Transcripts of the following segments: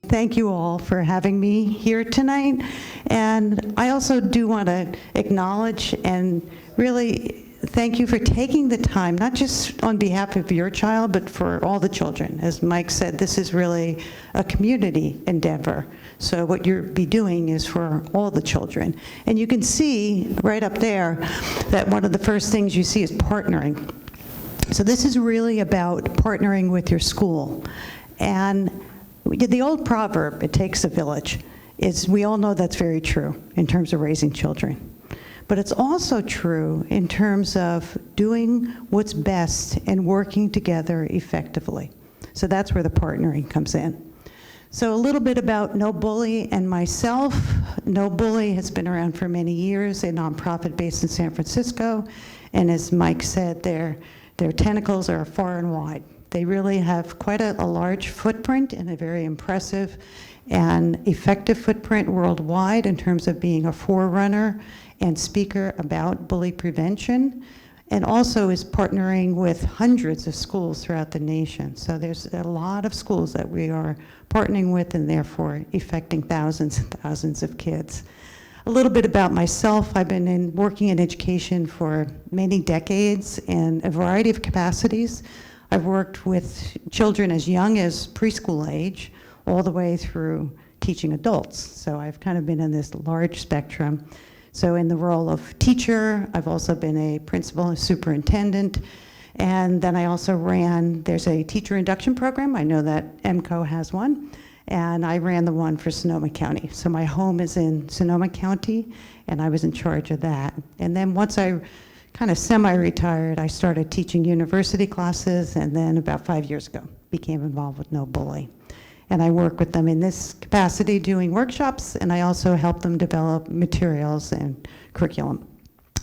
thank you all for having me here tonight. And I also do want to acknowledge and really thank you for taking the time, not just on behalf of your child, but for all the children. As Mike said, this is really a community endeavor. So what you'll be doing is for all the children. And you can see right up there that one of the first things you see is partnering. So this is really about partnering with your school. And the old proverb, it takes a village, we all know that's very true in terms of raising children. But it's also true in terms of doing what's best and working together effectively. So that's where the partnering comes in. So a little bit about No Bully and myself. No Bully has been around for many years, a nonprofit based in San Francisco. And as Mike said, their tentacles are far and wide. They really have quite a large footprint and a very impressive and effective footprint worldwide in terms of being a forerunner and speaker about bully prevention, and also is partnering with hundreds of schools throughout the nation. So there's a lot of schools that we are partnering with and therefore affecting thousands and thousands of kids. A little bit about myself. I've been working in education for many decades in a variety of capacities. I've worked with children as young as preschool age, all the way through teaching adults. So I've kind of been in this large spectrum. So in the role of teacher, I've also been a principal and superintendent. And then I also there's a teacher induction program. I know that MCOE has one. And I ran the one for Sonoma County. So my home is in Sonoma County, and I was in charge of that. And then once I kind of semi-retired, I started teaching university classes, and then about 5 years ago, became involved with No Bully. And I work with them in this capacity doing workshops, and I also help them develop materials and curriculum.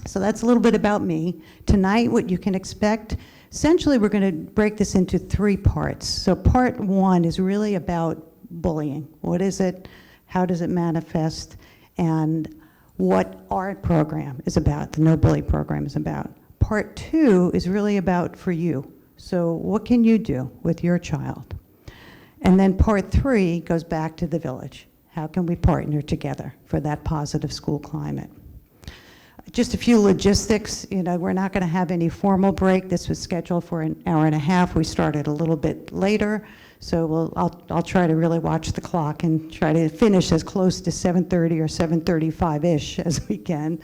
So that's a little bit about me. Tonight, what you can expect, essentially we're gonna break this into 3 parts. So part 1 is really about bullying. What is it? How does it manifest? And what our program is about, the No Bully program is about. Part 2 is really about for you. So what can you do with your child? And then part 3 goes back to the village. How can we partner together for that positive school climate? Just a few logistics. We're not going to have any formal break. This was scheduled for an hour and a half. We started a little bit later. So I'll try to really watch the clock and try to finish as close to 7:30 or 7:35-ish as we can.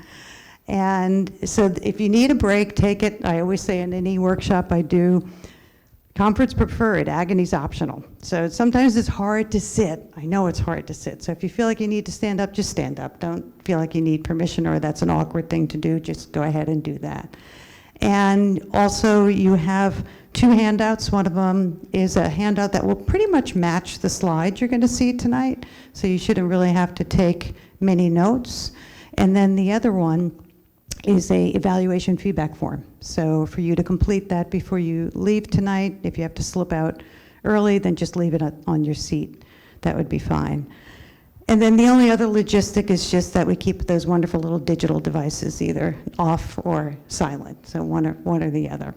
And so if you need a break, take it. I always say in any workshop I do, conference preferred, agony's optional. So sometimes it's hard to sit. I know it's hard to sit. So if you feel like you need to stand up, just stand up. Don't feel like you need permission or that's an awkward thing to do. Just go ahead and do that. And also you have 2 handouts. One of them is a handout that will pretty much match the slides you're going to see tonight. So you shouldn't really have to take many notes. And then the other one is a evaluation feedback form. So for you to complete that before you leave tonight, if you have to slip out early, then just leave it on your seat. That would be fine. And then the only other logistic is just that we keep those wonderful little digital devices either off or silent, so one or the other.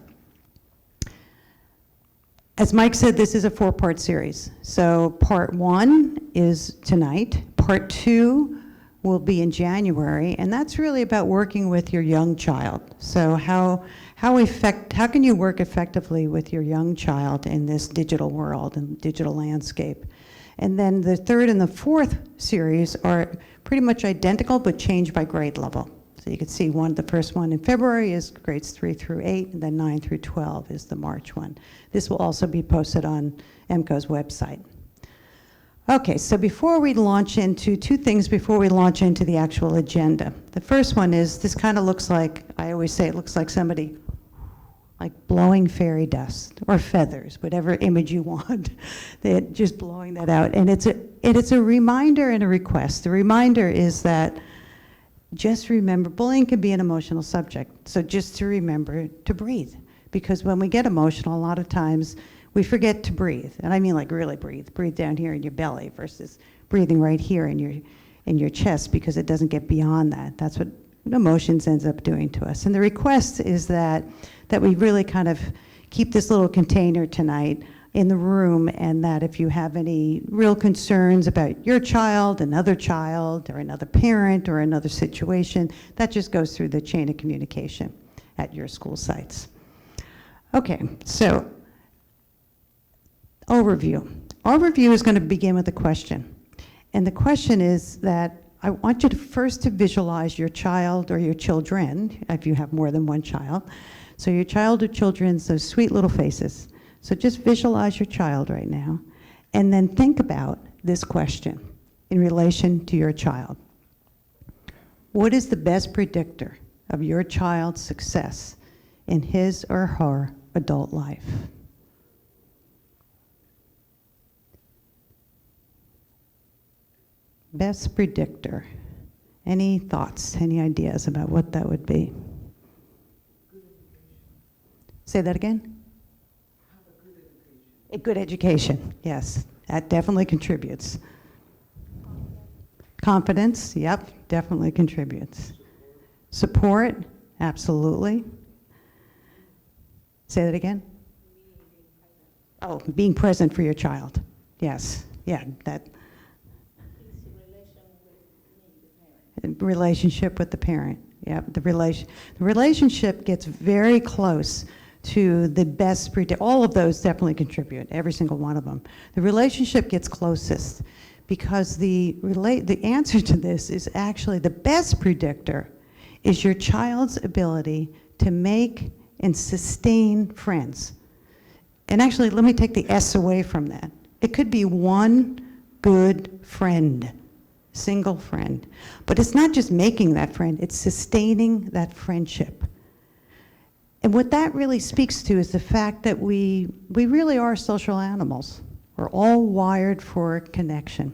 As Mike said, this is a 4-part series. So part 1 is tonight. Part 2 will be in January, and that's really about working with your young child. So how can you work effectively with your young child in this digital world and digital landscape? And then the 3rd and the 4th series are pretty much identical, but changed by grade level. So you can see the first one in February is grades 3 through 8, and then 9 through 12 is the March one. This will also be posted on MCOE's website. Okay, so before we launch into 2 things before we launch into the actual agenda. The first one is this kind of looks like, I always say it looks like somebody like blowing fairy dust or feathers, whatever image you want. They're just blowing that out. And it's a reminder and a request. The reminder is that just remember, bullying can be an emotional subject. So just to remember to breathe. Because when we get emotional, a lot of times we forget to breathe. And I mean like really breathe. Breathe down here in your belly versus breathing right here in your chest, because it doesn't get beyond that. That's what emotions ends up doing to us. And the request is that we really kind of keep this little container tonight in the room, and that if you have any real concerns about your child, another child, or another parent, or another situation, that just goes through the chain of communication at your school sites. Okay, so overview. Overview is going to begin with a question. And the question is that I want you to first to visualize your child or your children, if you have more than one child. So your child or children's those sweet little faces. So just visualize your child right now, and then think about this question in relation to your child. What is the best predictor of your child's success in his or her adult life? Best predictor. Any thoughts, any ideas about what that would be? Say that again? A good education, yes, that definitely contributes. Confidence, yep, definitely contributes. Support, absolutely. Say that again? Oh, being present for your child, yes, yeah, that. Relationship with the parent, yep, the relationship gets very close to the best predictor. All of those definitely contribute, every single one of them. The relationship gets closest because the answer to this is actually the best predictor is your child's ability to make and sustain friends. And actually, let me take the S away from that. It could be one good friend, single friend. But it's not just making that friend, it's sustaining that friendship. And what that really speaks to is the fact that we really are social animals. We're all wired for connection.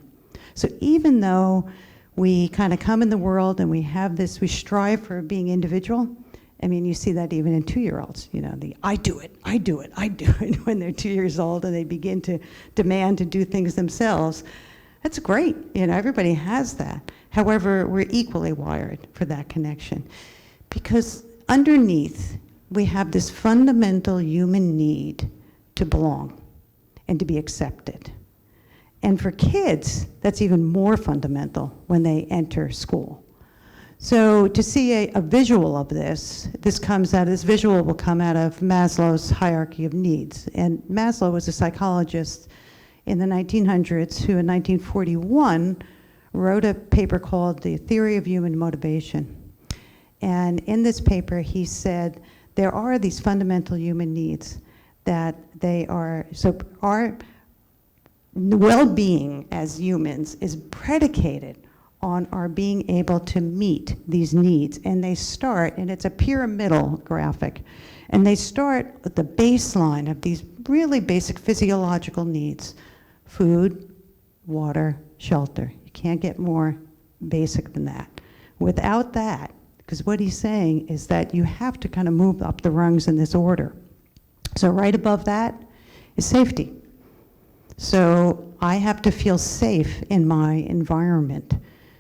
So even though we kind of come in the world and we we strive for being individual, I mean, you see that even in 2-year-olds, you know, I do it, when they're 2 years old and they begin to demand to do things themselves. That's great, you know, everybody has that. However, we're equally wired for that connection because underneath, we have this fundamental human need to belong and to be accepted. And for kids, that's even more fundamental when they enter school. So to see a visual of this visual will come out of Maslow's hierarchy of needs. And Maslow was a psychologist in the 1900s who in 1941 wrote a paper called The Theory of Human Motivation. And in this paper, he said, there are these fundamental human needs that our well-being as humans is predicated on our being able to meet these needs. And they start, and it's a pyramidal graphic, and they start with the baseline of these really basic physiological needs: food, water, shelter. You can't get more basic than that. Without that, because what he's saying is that you have to kind of move up the rungs in this order. So right above that is safety. So I have to feel safe in my environment.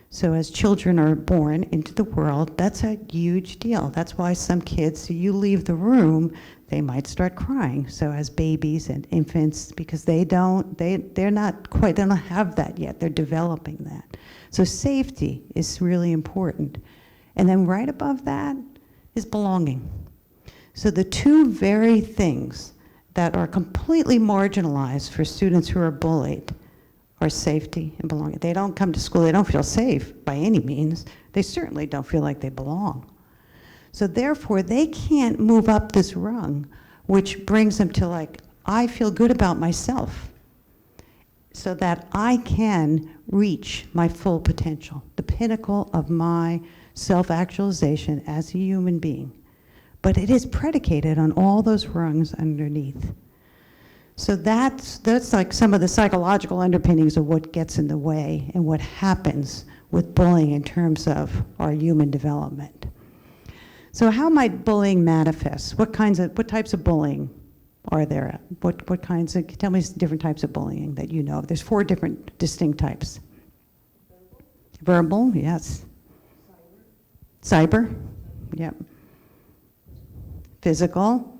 So as children are born into the world, that's a huge deal. That's why some kids, you leave the room, they might start crying. So as babies and infants, because they don't have that yet. They're developing that. So safety is really important. And then right above that is belonging. So the two very things that are completely marginalized for students who are bullied are safety and belonging. They don't come to school, they don't feel safe by any means. They certainly don't feel like they belong. So therefore, they can't move up this rung, which brings them to like, I feel good about myself, so that I can reach my full potential, the pinnacle of my self-actualization as a human being. But it is predicated on all those rungs underneath. So that's like some of the psychological underpinnings of what gets in the way and what happens with bullying in terms of our human development. So how might bullying manifest? What types of bullying are there? Tell me different types of bullying that you know. There's 4 different distinct types. Verbal, yes. Cyber, yep. Physical.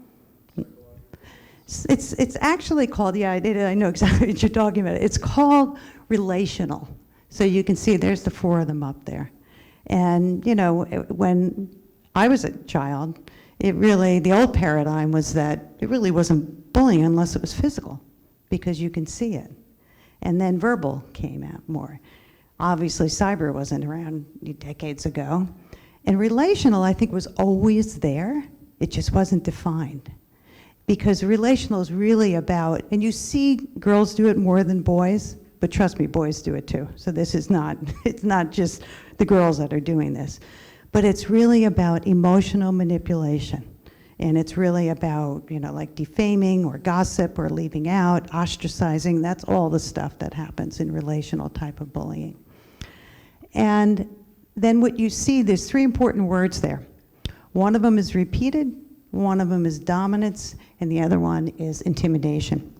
It's actually called, yeah, I know exactly what you're talking about. It's called relational. So you can see there's the 4 of them up there. And, you know, when I was a child, the old paradigm was that it really wasn't bullying unless it was physical, because you can see it. And then verbal came out more. Obviously, cyber wasn't around decades ago. And relational, I think, was always there. It just wasn't defined. Because relational is really about, and you see girls do it more than boys, but trust me, boys do it too. So this is not, it's not just the girls that are doing this. But it's really about emotional manipulation. And it's really about, you know, like defaming or gossip or leaving out, ostracizing. That's all the stuff that happens in relational type of bullying. And then what you see, there's 3 important words there. One of them is repeated, one of them is dominance, and the other one is intimidation.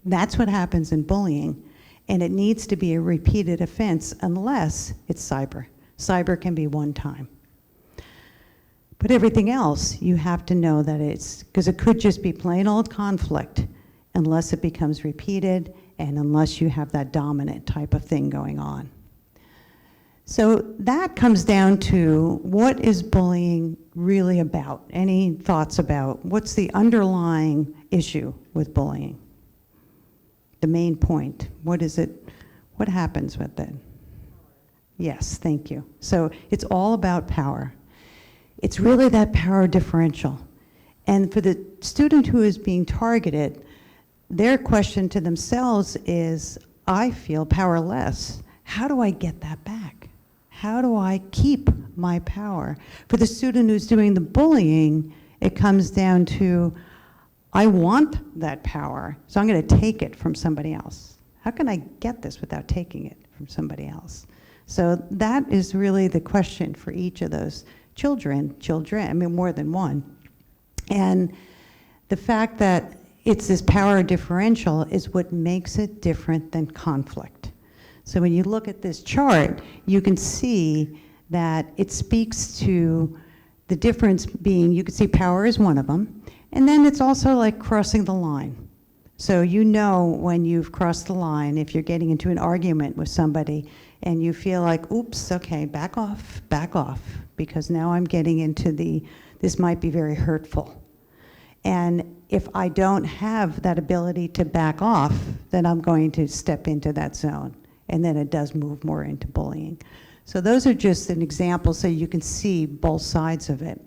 That's what happens in bullying, and it needs to be a repeated offense unless it's cyber. Cyber can be one time. But everything else, you have to know that it's, because it could just be plain old conflict unless it becomes repeated and unless you have that dominant type of thing going on. So that comes down to, what is bullying really about? Any thoughts about what's the underlying issue with bullying? The main point, what is it? What happens with it? Yes, thank you. So it's all about power. It's really that power differential. And for the student who is being targeted, their question to themselves is, I feel powerless. How do I get that back? How do I keep my power? For the student who's doing the bullying, it comes down to, I want that power, so I'm going to take it from somebody else. How can I get this without taking it from somebody else? So that is really the question for each of those children, I mean more than one. And the fact that it's this power differential is what makes it different than conflict. So when you look at this chart, you can see that it speaks to the difference being, you can see power is one of them, and then it's also like crossing the line. So you know when you've crossed the line, if you're getting into an argument with somebody and you feel like, oops, okay, back off, because now I'm getting into this might be very hurtful. And if I don't have that ability to back off, then I'm going to step into that zone. And then it does move more into bullying. So those are just an example so you can see both sides of it.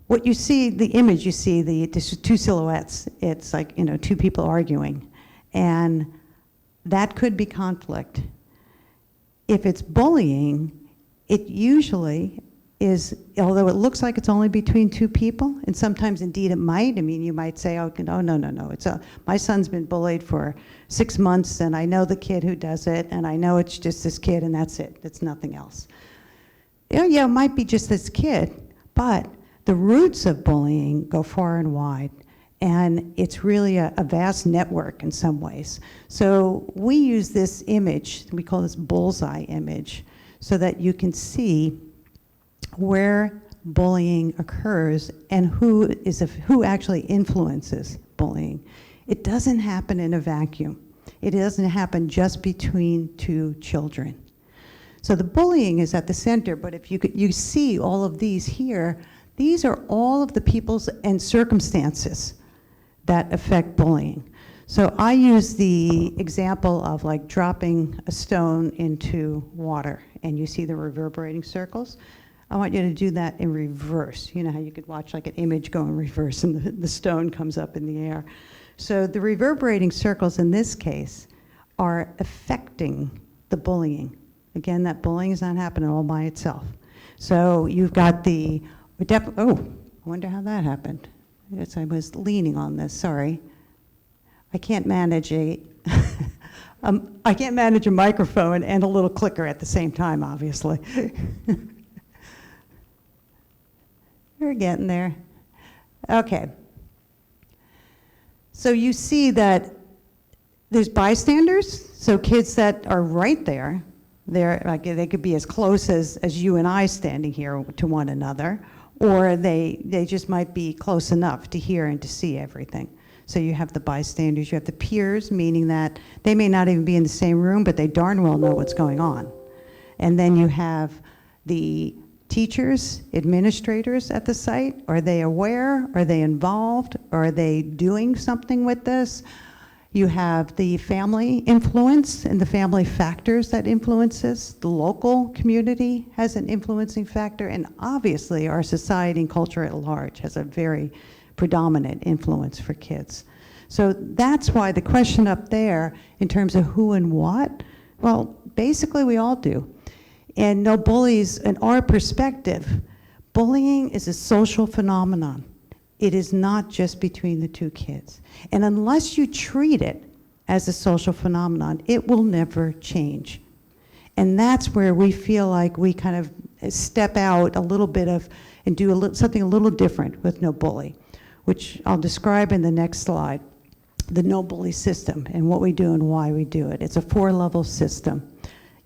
What you see, the image, you see the 2 silhouettes. It's like, you know, 2 people arguing. And that could be conflict. If it's bullying, it usually is, although it looks like it's only between 2 people, and sometimes indeed it might. I mean, you might say, oh, no. My son's been bullied for 6 months, and I know the kid who does it, and I know it's just this kid, and that's it. It's nothing else. Yeah, it might be just this kid, but the roots of bullying go far and wide, and it's really a vast network in some ways. So we use this image, we call this bullseye image, so that you can see where bullying occurs and who actually influences bullying. It doesn't happen in a vacuum. It doesn't happen just between 2 children. So the bullying is at the center, but if you see all of these here, these are all of the peoples and circumstances that affect bullying. So I use the example of like dropping a stone into water, and you see the reverberating circles. I want you to do that in reverse. You know how you could watch like an image go in reverse and the stone comes up in the air. So the reverberating circles in this case are affecting the bullying. Again, that bullying is not happening all by itself. So you've got I wonder how that happened. Yes, I was leaning on this, sorry. I can't manage a microphone and a little clicker at the same time, obviously. We're getting there. Okay. So you see that there's bystanders, so kids that are right there, they could be as close as you and I standing here to one another, or they just might be close enough to hear and to see everything. So you have the bystanders, you have the peers, meaning that they may not even be in the same room, but they darn well know what's going on. And then you have the teachers, administrators at the site. Are they aware? Are they involved? Are they doing something with this? You have the family influence and the family factors that influences. The local community has an influencing factor, and obviously our society and culture at large has a very predominant influence for kids. So that's why the question up there in terms of who and what, well, basically we all do. And no bullies, in our perspective, bullying is a social phenomenon. It is not just between the two kids. And unless you treat it as a social phenomenon, it will never change. And that's where we feel like we kind of step out a little bit of and do something a little different with no bully, which I'll describe in the next slide, the no bully system and what we do and why we do it. It's a 4-level system.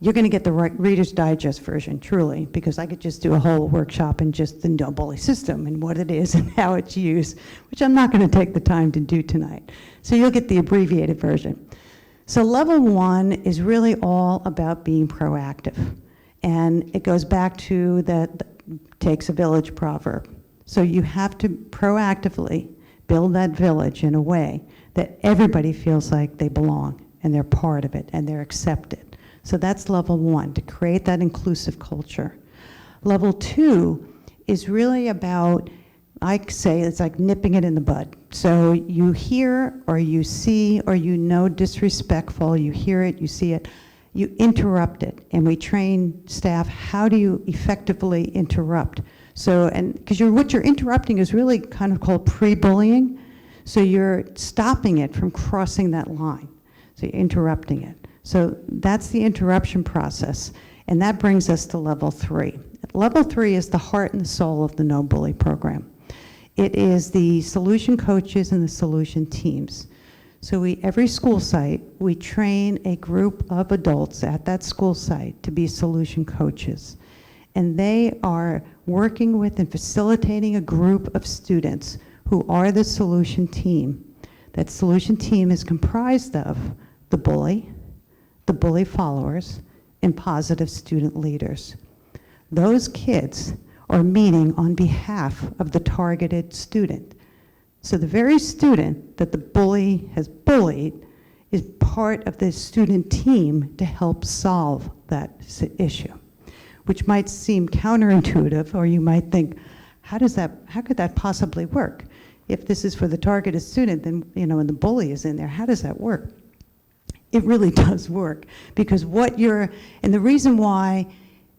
You're going to get the Reader's Digest version, truly, because I could just do a whole workshop in just the no bully system and what it is and how it's used, which I'm not going to take the time to do tonight. So you'll get the abbreviated version. So level 1 is really all about being proactive. And it goes back to that takes a village proverb. So you have to proactively build that village in a way that everybody feels like they belong and they're part of it and they're accepted. So that's level 1, to create that inclusive culture. Level 2 is really about, I say, it's like nipping it in the bud. So you hear or you see or you know disrespectful, you hear it, you see it, you interrupt it. And we train staff, how do you effectively interrupt? So, and because what you're interrupting is really kind of called pre-bullying. So you're stopping it from crossing that line. So you're interrupting it. So that's the interruption process, and that brings us to level 3. Level 3 is the heart and the soul of the No Bully program. It is the solution coaches and the solution teams. So every school site, we train a group of adults at that school site to be solution coaches. And they are working with and facilitating a group of students who are the solution team. That solution team is comprised of the bully followers, and positive student leaders. Those kids are meeting on behalf of the targeted student. So the very student that the bully has bullied is part of the student team to help solve that issue, which might seem counterintuitive, or you might think, how could that possibly work? If this is for the targeted student, then, and the bully is in there, how does that work? It really does work, because and the reason why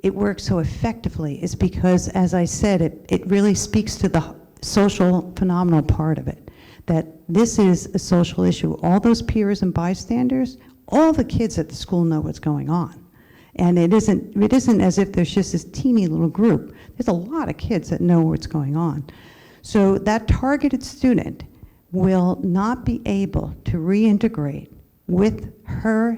it works so effectively is because, as I said, it really speaks to the social phenomenal part of it, that this is a social issue. All those peers and bystanders, all the kids at the school know what's going on. And it isn't as if there's just this teeny little group. There's a lot of kids that know what's going on. So that targeted student will not be able to reintegrate with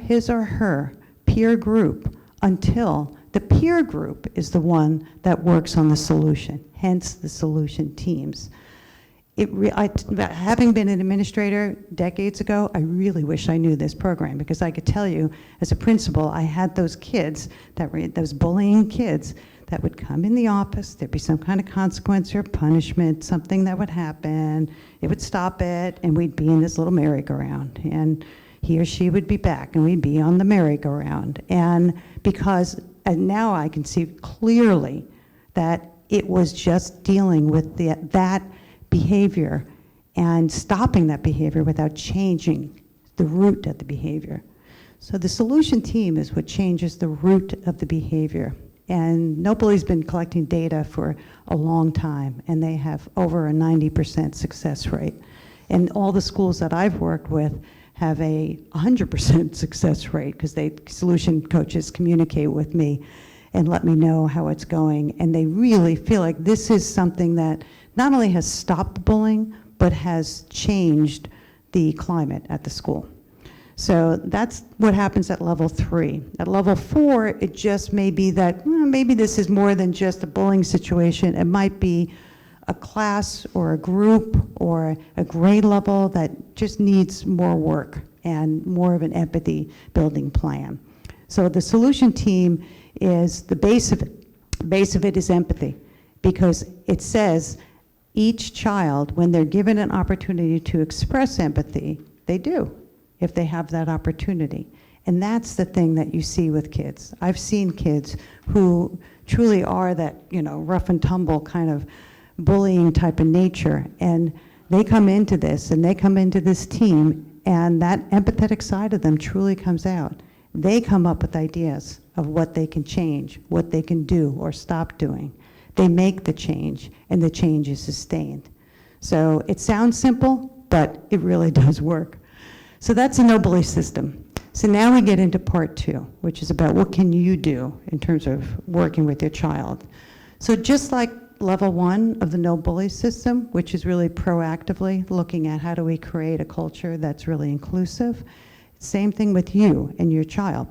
his or her peer group until the peer group is the one that works on the solution, hence the solution teams. Having been an administrator decades ago, I really wish I knew this program, because I could tell you, as a principal, I had those kids, those bullying kids, that would come in the office, there'd be some kind of consequence or punishment, something that would happen, it would stop it, and we'd be in this little merry-go-round. And he or she would be back, and we'd be on the merry-go-round. And now I can see clearly that it was just dealing with that behavior and stopping that behavior without changing the root of the behavior. So the solution team is what changes the root of the behavior. And No Bully's been collecting data for a long time, and they have over a 90% success rate. And all the schools that I've worked with have a 100% success rate, because solution coaches communicate with me and let me know how it's going. And they really feel like this is something that not only has stopped bullying, but has changed the climate at the school. So that's what happens at level 3. At level 4, it just may be that maybe this is more than just a bullying situation. It might be a class or a group or a grade level that just needs more work and more of an empathy building plan. So the solution team is the base of it. Base of it is empathy, because it says each child, when they're given an opportunity to express empathy, they do, if they have that opportunity. And that's the thing that you see with kids. I've seen kids who truly are that, rough and tumble kind of bullying type of nature, and they come into this, and they come into this team, and that empathetic side of them truly comes out. They come up with ideas of what they can change, what they can do or stop doing. They make the change, and the change is sustained. So it sounds simple, but it really does work. So that's a no-bully system. So now we get into part 2, which is about what can you do in terms of working with your child. So just like level 1 of the no-bully system, which is really proactively looking at how do we create a culture that's really inclusive, same thing with you and your child.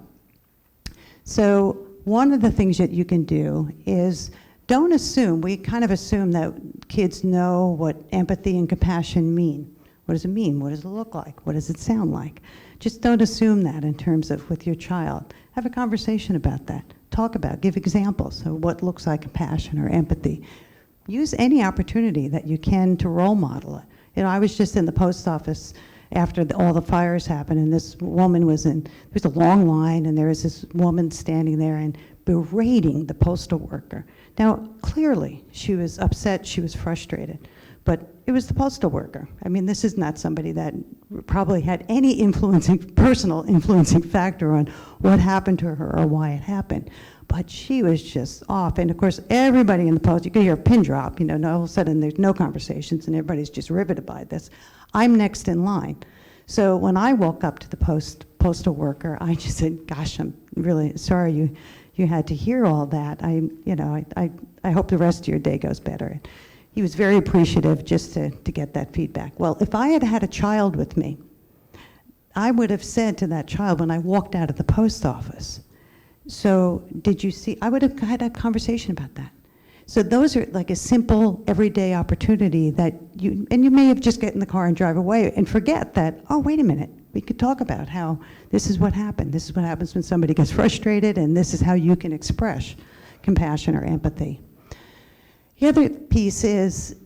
So one of the things that you can do is don't assume, we kind of assume that kids know what empathy and compassion mean. What does it mean? What does it look like? What does it sound like? Just don't assume that in terms of with your child. Have a conversation about that. Talk about, give examples of what looks like compassion or empathy. Use any opportunity that you can to role model it. I was just in the post office after all the fires happened, and this woman was there was a long line, and there was this woman standing there and berating the postal worker. Now, clearly, she was upset, she was frustrated, but it was the postal worker. I mean, this is not somebody that probably had any personal influencing factor on what happened to her or why it happened. But she was just off. And of course, everybody in the post, you could hear a pin drop, all of a sudden there's no conversations and everybody's just riveted by this. I'm next in line. So when I woke up to the postal worker, I just said, gosh, I'm really sorry you had to hear all that. I hope the rest of your day goes better. He was very appreciative just to get that feedback. Well, if I had had a child with me, I would have said to that child when I walked out of the post office, so did you see, I would have had a conversation about that. So those are like a simple everyday opportunity that you may have just get in the car and drive away and forget that, oh, wait a minute, we could talk about how this is what happened. This is what happens when somebody gets frustrated, and this is how you can express compassion or empathy. The other piece is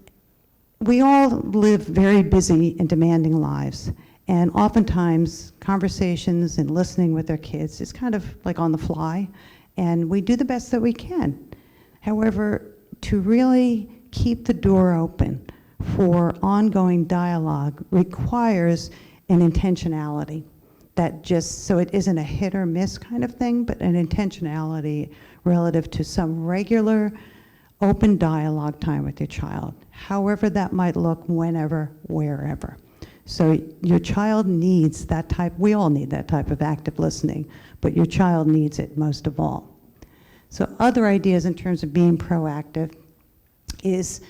we all live very busy and demanding lives, and oftentimes conversations and listening with our kids is kind of like on the fly, and we do the best that we can. However, to really keep the door open for ongoing dialogue requires an intentionality that just, so it isn't a hit or miss kind of thing, but an intentionality relative to some regular open dialogue time with your child, however that might look, whenever, wherever. So your child needs that type, we all need that type of active listening, but your child needs it most of all. So other ideas in terms of being proactive is,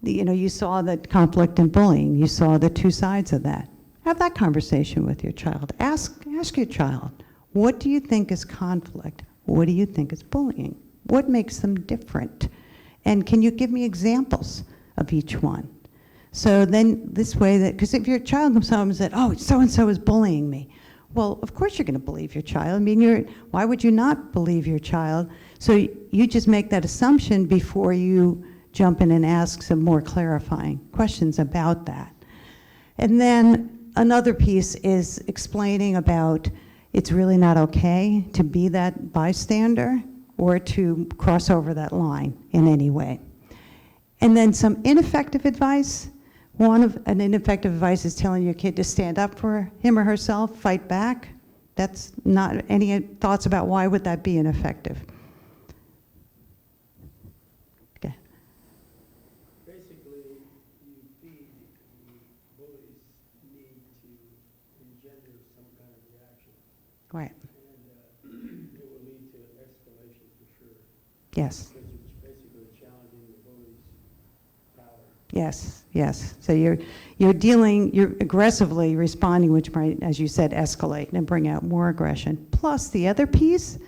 you saw the conflict and bullying, you saw the two sides of that. Have that conversation with your child. Ask your child, what do you think is conflict? What do you think is bullying? What makes them different? And can you give me examples of each one? So then this way, because if your child comes home and said, oh, so-and-so is bullying me, well, of course you're going to believe your child. I mean, why would you not believe your child? So you just make that assumption before you jump in and ask some more clarifying questions about that. And then another piece is explaining about it's really not okay to be that bystander or to cross over that line in any way. And then some ineffective advice. An ineffective advice is telling your kid to stand up for him or herself, fight back. That's not, any thoughts about why would that be ineffective? Okay. Basically, you feed the bully's need to engender some kind of reaction. Right. And it will lead to escalation for sure. Yes. Because it's basically challenging the bully's power. Yes, yes. So you're aggressively responding, which might, as you said, escalate and bring out more aggression. Plus, the other piece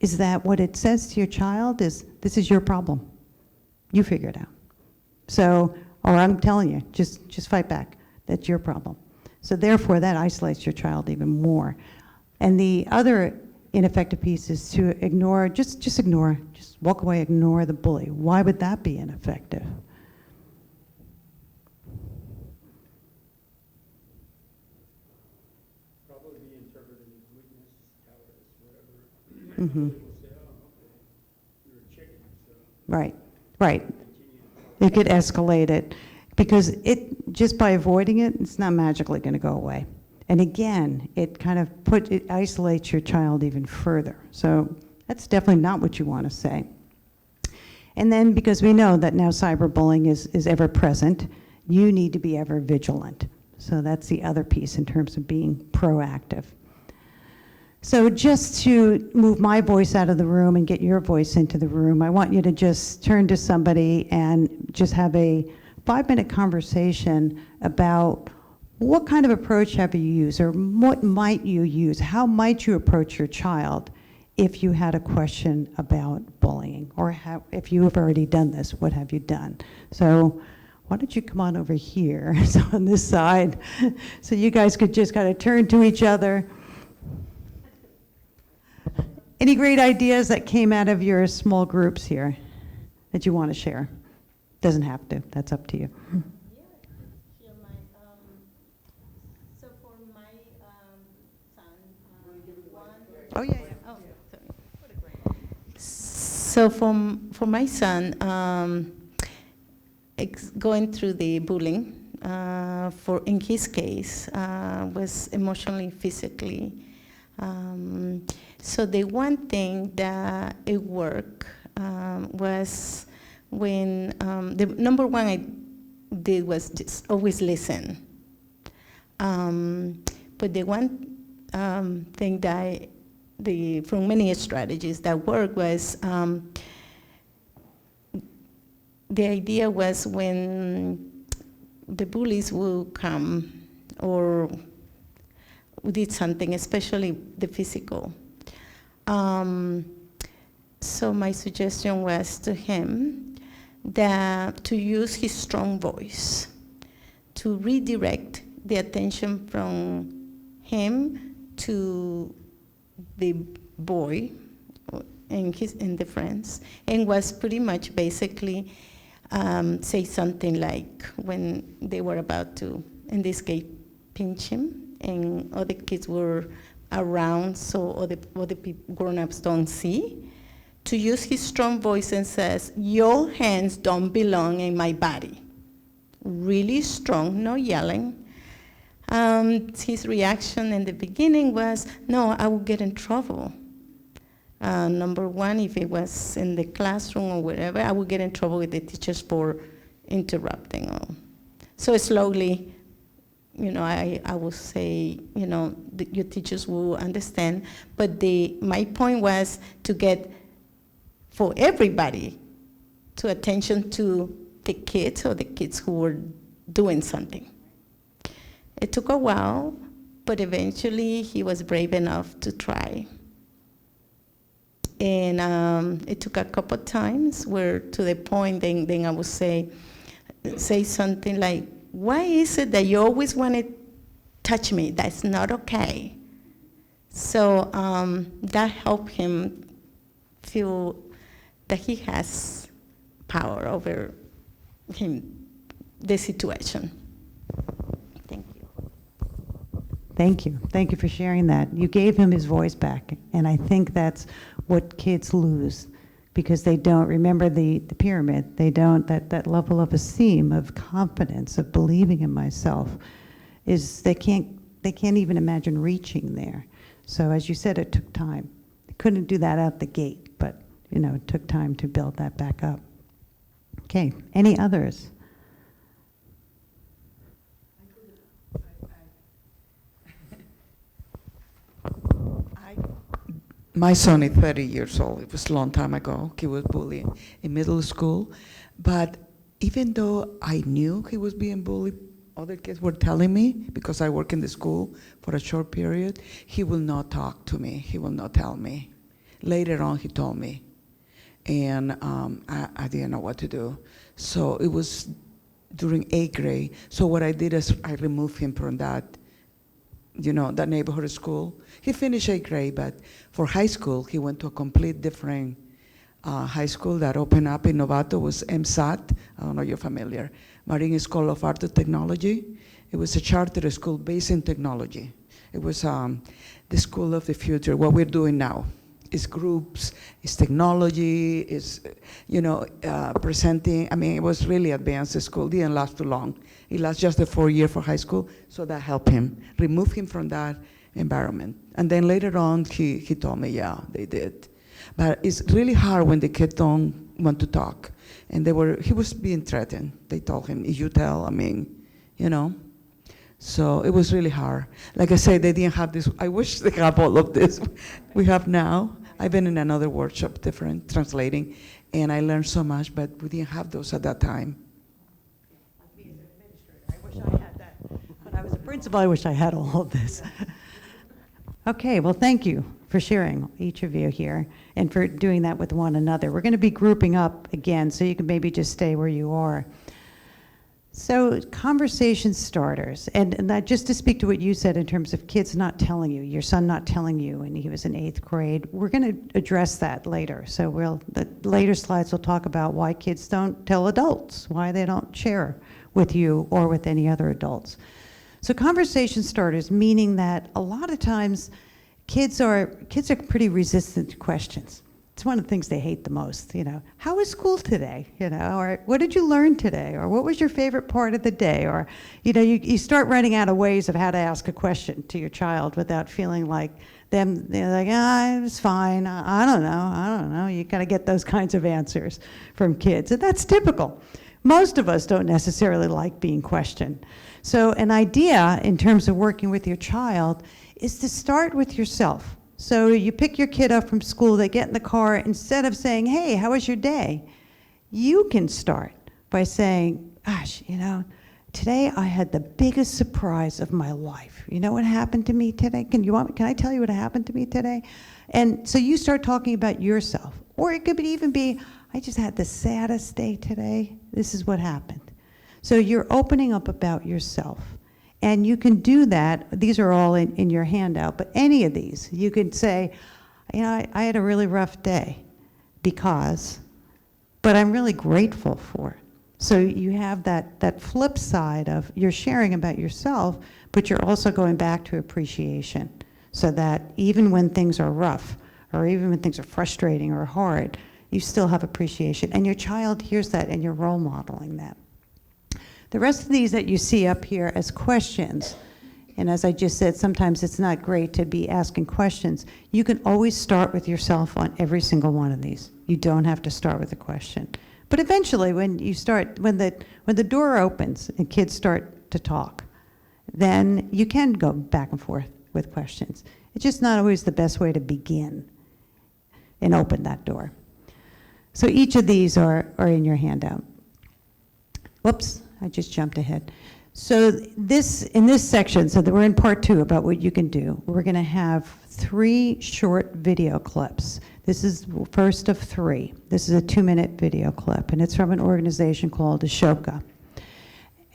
is that what it says to your child is, this is your problem. You figure it out. So, or I'm telling you, just fight back. That's your problem. So therefore, that isolates your child even more. And the other ineffective piece is to ignore, just ignore, just walk away, ignore the bully. Why would that be ineffective? Probably be interpreted as weakness, cowardice, whatever. Mhm. People will say, oh, okay, you're a chicken, so Right, right. continue to. It could escalate it, because it, just by avoiding it, it's not magically going to go away. And again, it kind of it isolates your child even further. So that's definitely not what you want to say. And then, because we know that now cyberbullying is ever present, you need to be ever vigilant. So that's the other piece in terms of being proactive. So just to move my voice out of the room and get your voice into the room, I want you to just turn to somebody and just have a 5-minute conversation about what kind of approach have you used, or what might you use? How might you approach your child if you had a question about bullying? Or if you have already done this, what have you done? So why don't you come on over here, so on this side, so you guys could just kind of turn to each other. Any great ideas that came out of your small groups here that you want to share? Doesn't have to, that's up to you. Yeah, so for my son, one. Oh, yeah. Oh, sorry. So for my son, going through the bullying, in his case, was emotionally, physically. So the one thing that it worked was when the number one I did was just always listen. But the one thing that from many strategies that worked was the idea was when the bullies will come or did something, especially the physical. So my suggestion was to him that to use his strong voice to redirect the attention from him to the boy and the friends, and was pretty much basically say something like when they were about to, in this case, pinch him, and other kids were around, so other grown-ups don't see, to use his strong voice and says, "Your hands don't belong in my body." Really strong, no yelling. His reaction in the beginning was, "No, I will get in trouble." Number one, if it was in the classroom or wherever, I would get in trouble with the teachers for interrupting. So slowly, I would say, your teachers will understand. But my point was to get, for everybody, to attention to the kids or the kids who were doing something. It took a while, but eventually he was brave enough to try. And it took a couple times where, to the point, then I would say something like, "Why is it that you always want to touch me? That's not okay." So that helped him feel that he has power over the situation. Thank you. Thank you. Thank you for sharing that. You gave him his voice back, and I think that's what kids lose, because they don't remember the pyramid. They don't, that level of esteem, of confidence, of believing in myself, is they can't even imagine reaching there. So as you said, it took time. They couldn't do that out the gate, but it took time to build that back up. Okay, any others? My son is 30 years old. It was a long time ago. He was bullied in middle school. But even though I knew he was being bullied, other kids were telling me, because I work in the school for a short period, he will not talk to me. He will not tell me. Later on, he told me and I didn't know what to do. So it was during 8th grade. So what I did is I removed him from that, that neighborhood school. He finished 8th grade, but for high school, he went to a complete different high school that opened up in Novato. Was MSAT. I don't know if you're familiar. Marine School of Art and Technology. It was a charter school based in technology. It was the school of the future. What we're doing now is groups, is technology, is presenting. I mean, it was really advanced school. Didn't last too long. It lasted just the 4 year for high school, so that helped him, remove him from that environment. And then later on, he told me, yeah, they did. But it's really hard when the kids don't want to talk. And he was being threatened. They told him, if you tell, So it was really hard. Like I said, they didn't have this. I wish they have all of this we have now. I've been in another workshop, different, translating, and I learned so much, but we didn't have those at that time. Me as an administrator, I wish I had that. When I was a principal, I wish I had all of this. Okay, well, thank you for sharing, each of you here, and for doing that with one another. We're going to be grouping up again, so you can maybe just stay where you are. So conversation starters, and that just to speak to what you said in terms of kids not telling you, your son not telling you when he was in 8th grade, we're going to address that later. So the later slides will talk about why kids don't tell adults, why they don't share with you or with any other adults. So conversation starters, meaning that a lot of times kids are pretty resistant to questions. It's one of the things they hate the most, How was school today, or what did you learn today, or what was your favorite part of the day, or, you start running out of ways of how to ask a question to your child without feeling like they're like, it was fine, I don't know. You gotta get those kinds of answers from kids, and that's typical. Most of us don't necessarily like being questioned. So an idea in terms of working with your child is to start with yourself. So you pick your kid up from school, they get in the car, instead of saying, hey, how was your day? You can start by saying, gosh, today I had the biggest surprise of my life. You know what happened to me today? Can I tell you what happened to me today? And so you start talking about yourself. Or it could even be, I just had the saddest day today. This is what happened. So you're opening up about yourself. And you can do that. These are all in your handout, but any of these, you could say, I had a really rough day but I'm really grateful for it. So you have that flip side of you're sharing about yourself, but you're also going back to appreciation, so that even when things are rough, or even when things are frustrating or hard, you still have appreciation. And your child hears that, and you're role modeling that. The rest of these that you see up here as questions, and as I just said, sometimes it's not great to be asking questions. You can always start with yourself on every single one of these. You don't have to start with a question. But eventually, when the door opens and kids start to talk, then you can go back and forth with questions. It's just not always the best way to begin and open that door. So each of these are in your handout. Whoops. I just jumped ahead. So in this section, so that we're in part 2 about what you can do, we're going to have 3 short video clips. This is first of 3. This is a 2-minute video clip, and it's from an organization called Ashoka.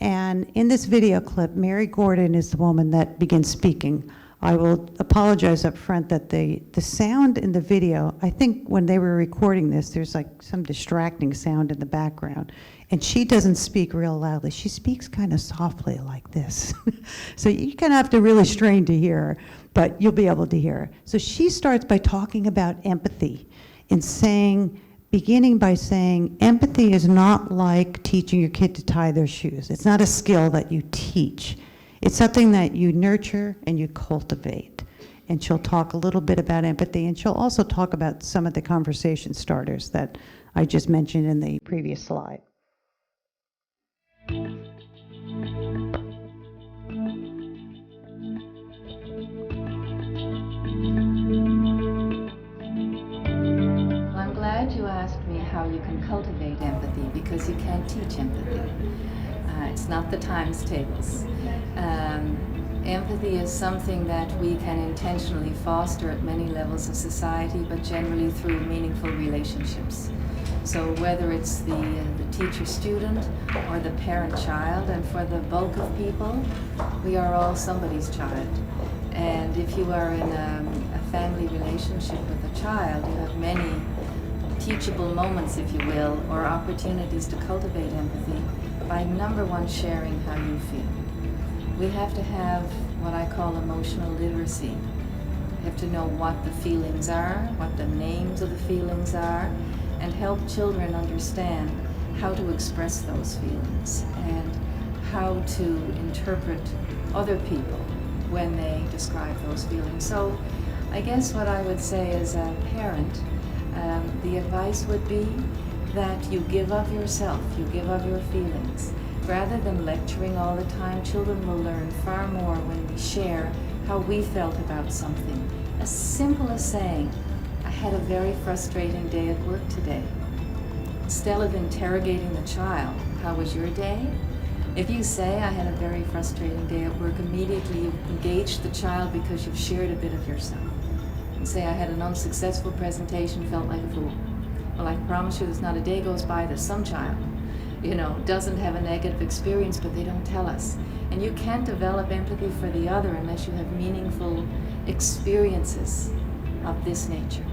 And in this video clip, Mary Gordon is the woman that begins speaking. I will apologize up front that the sound in the video, I think when they were recording this, there's like some distracting sound in the background. And she doesn't speak real loudly. She speaks kind of softly like this. So you kind of have to really strain to hear her, but you'll be able to hear her. So she starts by talking about empathy and beginning by saying, empathy is not like teaching your kid to tie their shoes. It's not a skill that you teach. It's something that you nurture and you cultivate. And she'll talk a little bit about empathy, and she'll also talk about some of the conversation starters that I just mentioned in the previous slide. I'm glad you asked me how you can cultivate empathy, because you can't teach empathy. It's not the times tables. Empathy is something that we can intentionally foster at many levels of society, but generally through meaningful relationships. So whether it's the teacher-student or the parent-child, and for the bulk of people, we are all somebody's child. And if you are in a family relationship with a child, you have many teachable moments, if you will, or opportunities to cultivate empathy by, number one, sharing how you feel. We have to have what I call emotional literacy. We have to know what the feelings are, what the names of the feelings are, and help children understand how to express those feelings and how to interpret other people when they describe those feelings. So I guess what I would say as a parent, the advice would be that you give of yourself, you give of your feelings. Rather than lecturing all the time, children will learn far more when we share how we felt about something. As simple as saying, I had a very frustrating day at work today. Instead of interrogating the child, how was your day? If you say, I had a very frustrating day at work, immediately you engage the child because you've shared a bit of yourself. And say, I had an unsuccessful presentation, felt like a fool. Well, I promise you there's not a day goes by that some child, doesn't have a negative experience, but they don't tell us. And you can't develop empathy for the other unless you have meaningful experiences of this nature.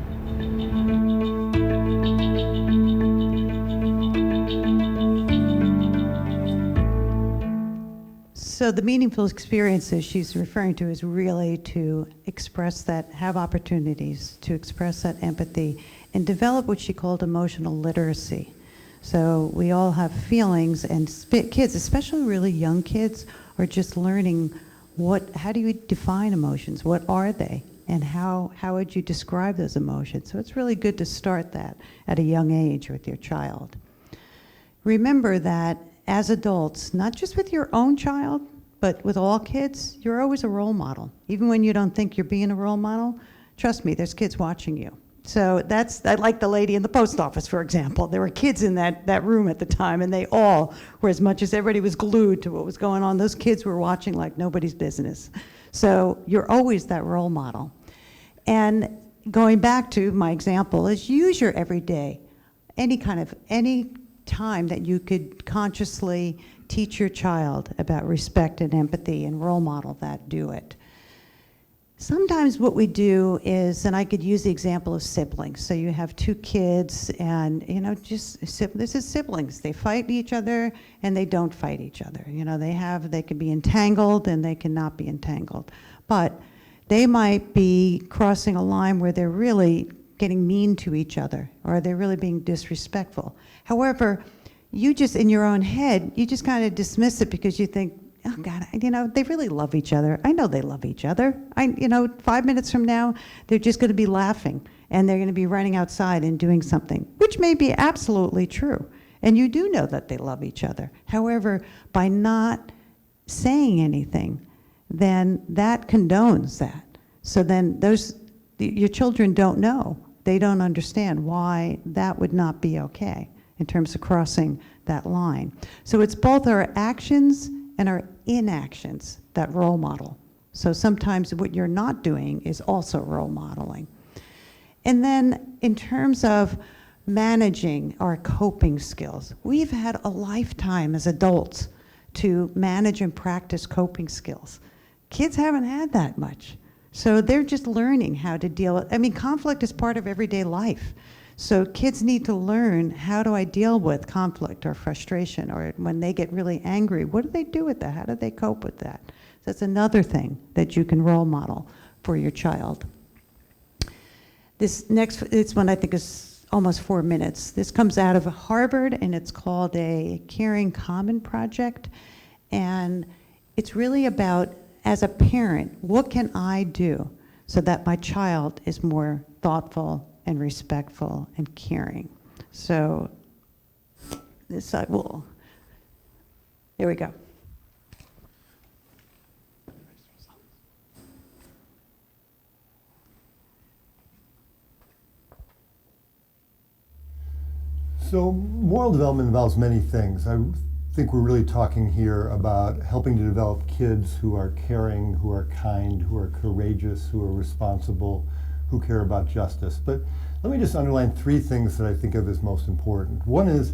So the meaningful experiences she's referring to is really to express that, have opportunities to express that empathy and develop what she called emotional literacy. So we all have feelings, and kids, especially really young kids, are just learning how do you define emotions? What are they? And how would you describe those emotions? So it's really good to start that at a young age with your child. Remember that as adults, not just with your own child, but with all kids, you're always a role model. Even when you don't think you're being a role model, trust me, there's kids watching you. So I like the lady in the post office, for example. There were kids in that room at the time, and they all were, as much as everybody was glued to what was going on, those kids were watching like nobody's business. So you're always that role model. And going back to my example is use your everyday, any time that you could consciously teach your child about respect and empathy and role model that, do it. Sometimes what we do is, and I could use the example of siblings. So you have two kids and, this is siblings. They fight each other and they don't fight each other. They can be entangled and they cannot be entangled. But they might be crossing a line where they're really getting mean to each other or they're really being disrespectful. However, you just, in your own head, you just kind of dismiss it because you think, oh God, they really love each other. I know they love each other. 5 minutes from now, they're just going to be laughing and they're going to be running outside and doing something, which may be absolutely true. And you do know that they love each other. However, by not saying anything, then that condones that. So then your children don't know. They don't understand why that would not be okay in terms of crossing that line. So it's both our actions and our inactions that role model. So sometimes what you're not doing is also role modeling. And then in terms of managing our coping skills, we've had a lifetime as adults to manage and practice coping skills. Kids haven't had that much. So they're just learning how to deal with, conflict is part of everyday life. So kids need to learn, how do I deal with conflict or frustration, or when they get really angry, what do they do with that? How do they cope with that? So that's another thing that you can role model for your child. This one I think is almost 4 minutes. This comes out of Harvard and it's called a Caring Common Project. And it's really about, as a parent, what can I do so that my child is more thoughtful and respectful and caring? So this I will, there we go. So moral development involves many things. I think we're really talking here about helping to develop kids who are caring, who are kind, who are courageous, who are responsible, who care about justice. But let me just underline 3 things that I think of as most important. One is,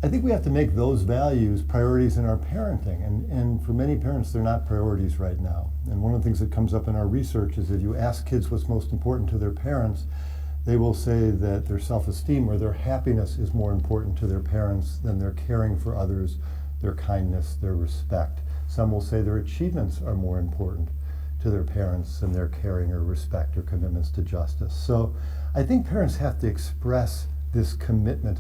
I think we have to make those values priorities in our parenting, and for many parents they're not priorities right now. And one of the things that comes up in our research is if you ask kids what's most important to their parents, they will say that their self-esteem or their happiness is more important to their parents than their caring for others, their kindness, their respect. Some will say their achievements are more important to their parents than their caring or respect or commitments to justice. So I think parents have to express this commitment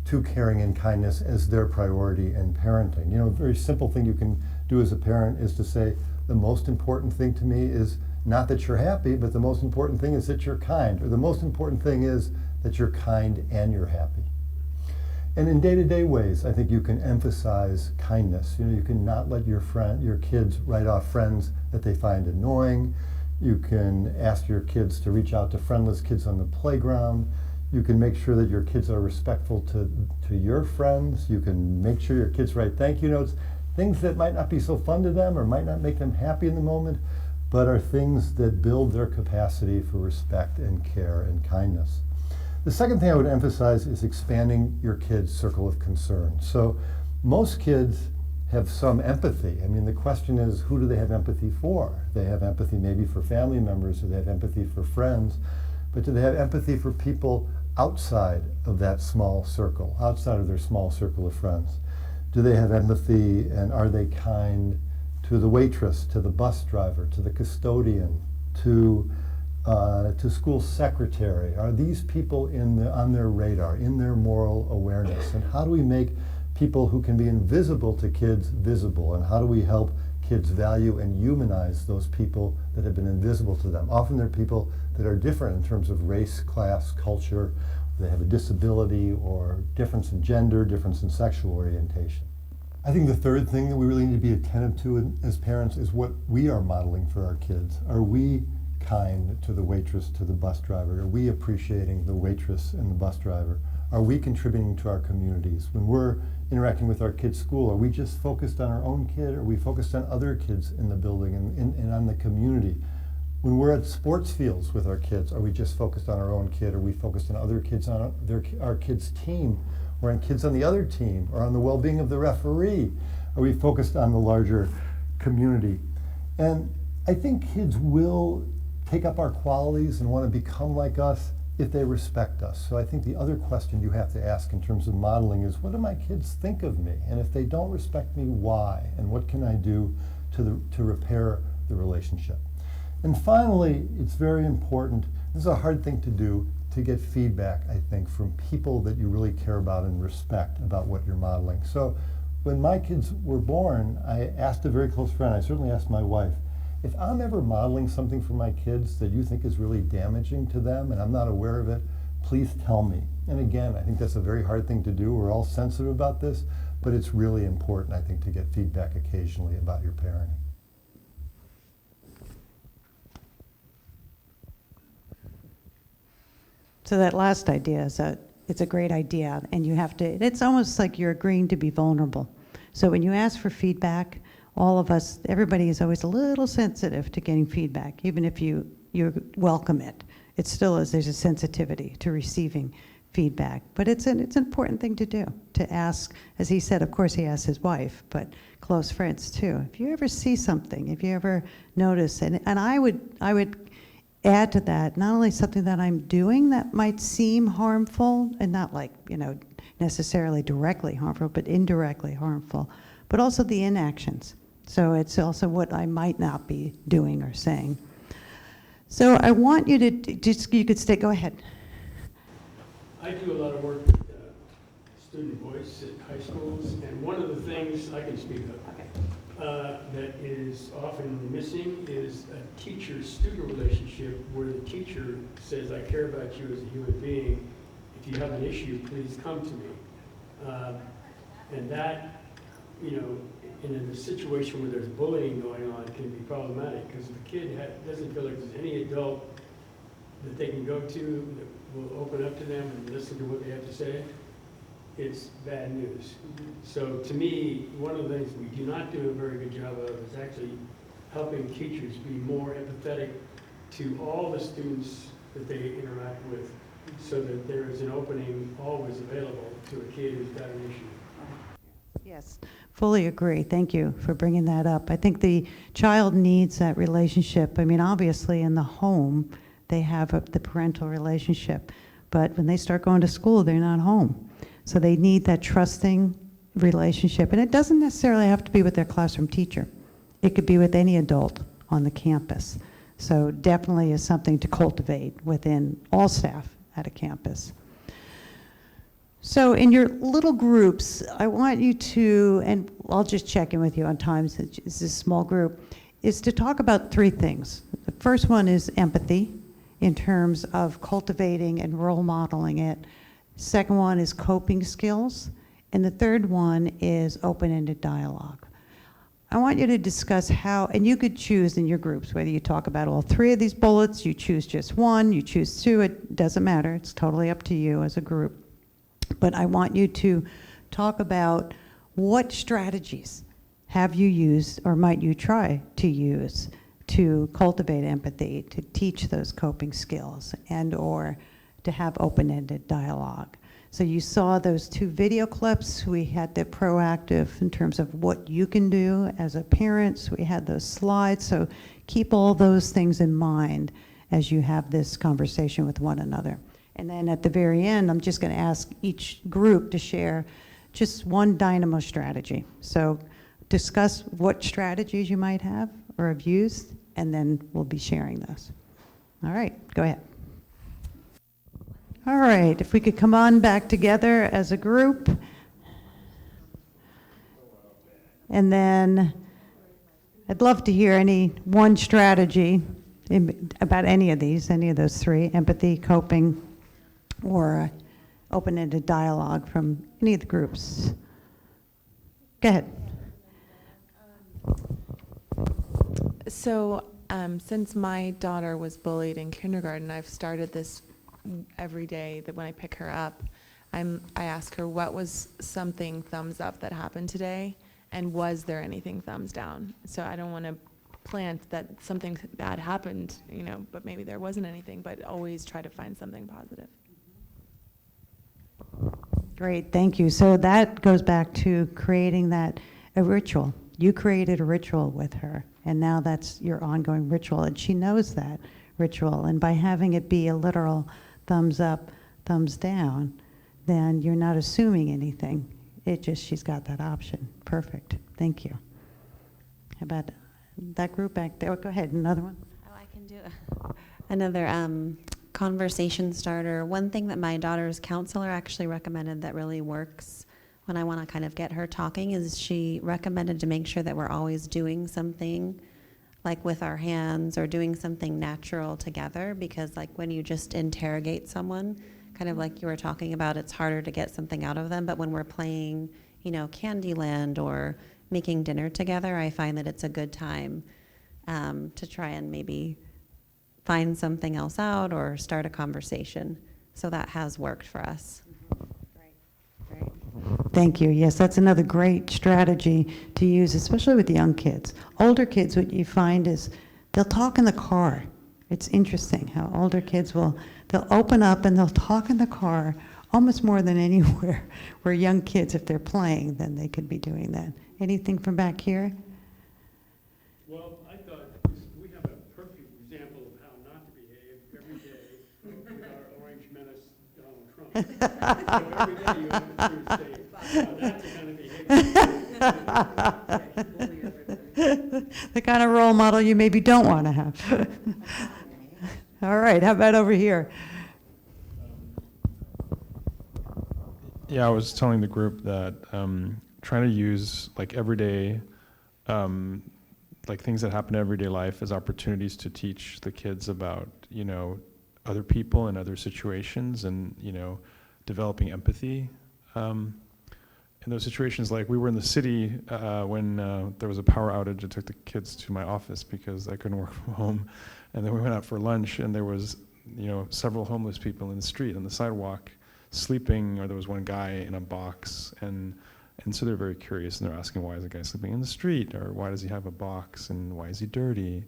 to caring and kindness as their priority in parenting. You know, a very simple thing you can do as a parent is to say, the most important thing to me is not that you're happy, but the most important thing is that you're kind, or the most important thing is that you're kind and you're happy. And in day-to-day ways, I think you can emphasize kindness. You know, you can not let your kids write off friends that they find annoying. You can ask your kids to reach out to friendless kids on the playground. You can make sure that your kids are respectful to your friends. You can make sure your kids write thank you notes, things that might not be so fun to them or might not make them happy in the moment, but are things that build their capacity for respect and care and kindness. The second thing I would emphasize is expanding your kids' circle of concern. So most kids have some empathy. I mean, the question is, who do they have empathy for? They have empathy maybe for family members, or they have empathy for friends, but do they have empathy for people outside of that small circle, outside of their small circle of friends? Do they have empathy, and are they kind to the waitress, to the bus driver, to the custodian, to school secretary? Are these people on their radar, in their moral awareness? And how do we make people who can be invisible to kids visible? And how do we help kids value and humanize those people that have been invisible to them? Often they're people that are different in terms of race, class, culture. They have a disability or difference in gender, difference in sexual orientation. I think the third thing that we really need to be attentive to as parents is what we are modeling for our kids. Are we kind to the waitress, to the bus driver? Are we appreciating the waitress and the bus driver? Are we contributing to our communities? When we're interacting with our kids' school, are we just focused on our own kid? Or are we focused on other kids in the building and on the community? When we're at sports fields with our kids, are we just focused on our own kid? Are we focused on other kids on our kids' team, or on kids on the other team, or on the well-being of the referee? Are we focused on the larger community? And I think kids will take up our qualities and want to become like us if they respect us. So I think the other question you have to ask in terms of modeling is, what do my kids think of me? And if they don't respect me, why? And what can I do to repair the relationship? And finally, it's very important, this is a hard thing to do, to get feedback, I think, from people that you really care about and respect about what you're modeling. So when my kids were born, I asked a very close friend, I certainly asked my wife, if I'm ever modeling something for my kids that you think is really damaging to them and I'm not aware of it, please tell me. And again, I think that's a very hard thing to do. We're all sensitive about this, but it's really important, I think, to get feedback occasionally about your parenting. So that last idea is it's a great idea, and you have to, it's almost like you're agreeing to be vulnerable. So when you ask for feedback, all of us, everybody is always a little sensitive to getting feedback, even if you welcome it. It still is, there's a sensitivity to receiving feedback. But it's an important thing to do, to ask, as he said, of course he asked his wife, but close friends too. If you ever see something, if you ever notice, and I would add to that, not only something that I'm doing that might seem harmful, and not like, necessarily directly harmful, but indirectly harmful, but also the inactions. So it's also what I might not be doing or saying. So I want you to you could stay, go ahead. I do a lot of work with student voice at high schools, and one of the things I can speak of that is often missing is a teacher-student relationship where the teacher says, I care about you as a human being. If you have an issue, please come to me. And that, in a situation where there's bullying going on, can be problematic, because if a kid doesn't feel like there's any adult that they can go to that will open up to them and listen to what they have to say, it's bad news. So to me, one of the things we do not do a very good job of is actually helping teachers be more empathetic to all the students that they interact with, so that there is an opening always available to a kid who's got an issue. Yes, fully agree. Thank you for bringing that up. I think the child needs that relationship. I mean, obviously in the home, they have the parental relationship, but when they start going to school, they're not home. So they need that trusting relationship. And it doesn't necessarily have to be with their classroom teacher. It could be with any adult on the campus. So definitely is something to cultivate within all staff at a campus. So in your little groups, I want you to, and I'll just check in with you on times, it's a small group, is to talk about three things. The first one is empathy in terms of cultivating and role modeling it. Second one is coping skills. And the third one is open-ended dialogue. I want you to discuss how, and you could choose in your groups, whether you talk about all three of these bullets, you choose just one, you choose two, it doesn't matter. It's totally up to you as a group. But I want you to talk about what strategies have you used or might you try to use to cultivate empathy, to teach those coping skills, and or to have open-ended dialogue. So you saw those two video clips. We had the proactive in terms of what you can do as a parent. So we had those slides. So keep all those things in mind as you have this conversation with one another. And then at the very end, I'm just going to ask each group to share just one dynamo strategy. So discuss what strategies you might have or have used, and then we'll be sharing those. All right, go ahead. All right, if we could come on back together as a group. And then I'd love to hear any one strategy about any of those three, empathy, coping, or open-ended dialogue from any of the groups. Go ahead. So since my daughter was bullied in kindergarten, I've started this every day that when I pick her up, I ask her what was something thumbs up that happened today, and was there anything thumbs down? So I don't want to plant that something bad happened, but maybe there wasn't anything, but always try to find something positive. Great, thank you. So that goes back to creating a ritual. You created a ritual with her, and now that's your ongoing ritual, and she knows that ritual. And by having it be a literal thumbs up, thumbs down, then you're not assuming anything. She's got that option. Perfect, thank you. How about that group back there? Oh, go ahead, another one. Oh, I can do another conversation starter. One thing that my daughter's counselor actually recommended that really works when I want to kind of get her talking is she recommended to make sure that we're always doing something like with our hands or doing something natural together, because like when you just interrogate someone, kind of like you were talking about, it's harder to get something out of them. But when we're playing, Candyland or making dinner together, I find that it's a good time to try and maybe find something else out or start a conversation. So that has worked for us. Great. Thank you. Yes, that's another great strategy to use, especially with young kids. Older kids, what you find is they'll talk in the car. It's interesting how older kids they'll open up and they'll talk in the car almost more than anywhere, where young kids, if they're playing, then they could be doing that. Anything from back here? Well, I thought we have a perfect example of how not to behave every day with our orange menace, Donald Trump. So every day you have to say, that's the kind of behavior. The kind of role model you maybe don't want to have. All right, how about over here? Yeah, I was telling the group that trying to use like everyday, like things that happen in everyday life as opportunities to teach the kids about, other people and other situations, and, developing empathy. In those situations, like we were in the city when there was a power outage. I took the kids to my office because I couldn't work from home. And then we went out for lunch, and there was, several homeless people in the street, on the sidewalk. sleeping, or there was one guy in a box, and so they're very curious, and they're asking, why is the guy sleeping in the street, or why does he have a box, and why is he dirty?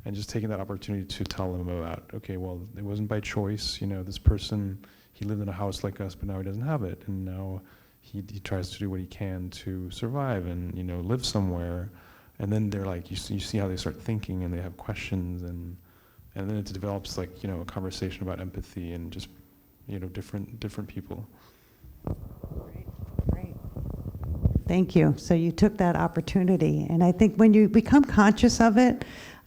And just taking that opportunity to tell them about, okay, well, it wasn't by choice, this person, he lived in a house like us, but now he doesn't have it, and now he tries to do what he can to survive and, live somewhere. And then they're like, you see how they start thinking, and they have questions, and then it develops like, a conversation about empathy and just, different people. Great. Thank you. So you took that opportunity, and I think when you become conscious of it,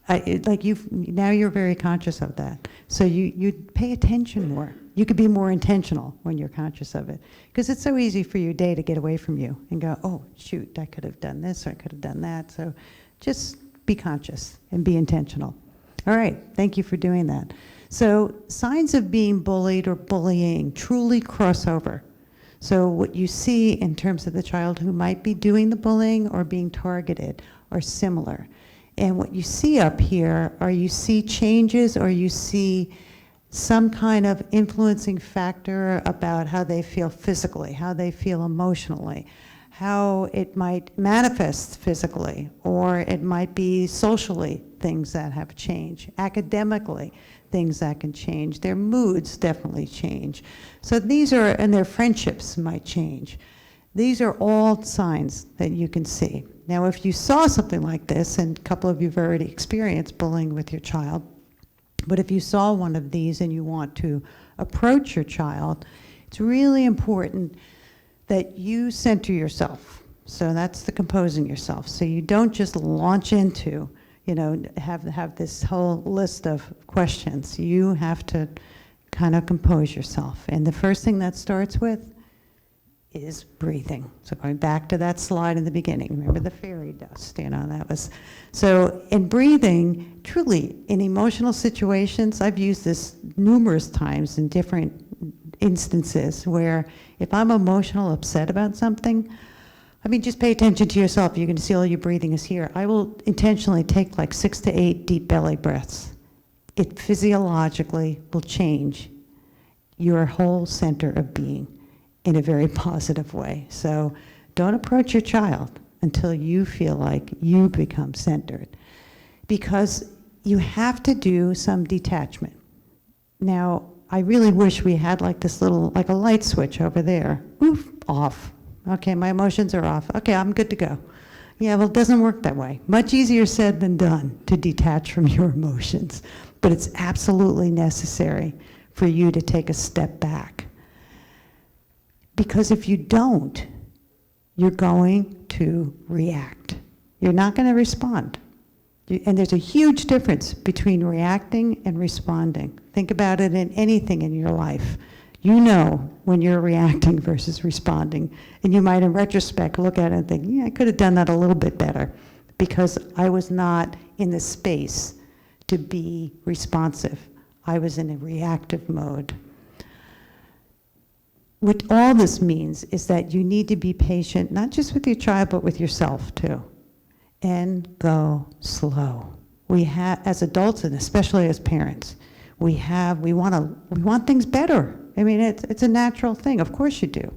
now you're very conscious of that. So you pay attention more. You could be more intentional when you're conscious of it, because it's so easy for your day to get away from you and go, oh, shoot, I could have done this or I could have done that. So just be conscious and be intentional. All right, thank you for doing that. So signs of being bullied or bullying truly cross over. So what you see in terms of the child who might be doing the bullying or being targeted are similar. And what you see up here are you see changes, or you see some kind of influencing factor about how they feel physically, how they feel emotionally, how it might manifest physically, or it might be socially things that have changed, academically things that can change, their moods definitely change. So and their friendships might change. These are all signs that you can see. Now, if you saw something like this, and a couple of you have already experienced bullying with your child, but if you saw one of these and you want to approach your child, it's really important that you center yourself. So that's the composing yourself. So you don't just launch into, have this whole list of questions. You have to kind of compose yourself. And the first thing that starts with is breathing. So going back to that slide in the beginning, remember the fairy dust, that was. So in breathing, truly, in emotional situations, I've used this numerous times in different instances where if I'm emotional, upset about something, just pay attention to yourself. You can see all your breathing is here. I will intentionally take like 6 to 8 deep belly breaths. It physiologically will change your whole center of being in a very positive way. So don't approach your child until you feel like you become centered, because you have to do some detachment. Now, I really wish we had like this little, like a light switch over there. Oof, off. Okay, my emotions are off. Okay, I'm good to go. Yeah, well, it doesn't work that way. Much easier said than done to detach from your emotions, but it's absolutely necessary for you to take a step back. Because if you don't, you're going to react. You're not going to respond. And there's a huge difference between reacting and responding. Think about it in anything in your life. You know when you're reacting versus responding. And you might, in retrospect, look at it and think, yeah, I could have done that a little bit better because I was not in the space to be responsive. I was in a reactive mode. What all this means is that you need to be patient, not just with your child, but with yourself too. And go slow. We have, as adults and especially as parents, we want things better. It's a natural thing. Of course you do.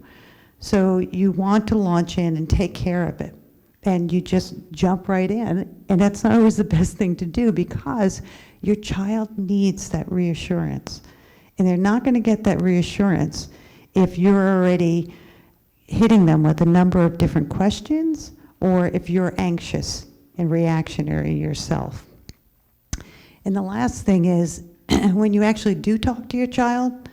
So you want to launch in and take care of it. And you just jump right in. And that's not always the best thing to do, because your child needs that reassurance. And they're not going to get that reassurance if you're already hitting them with a number of different questions, or if you're anxious and reactionary yourself. And the last thing is, when you actually do talk to your child,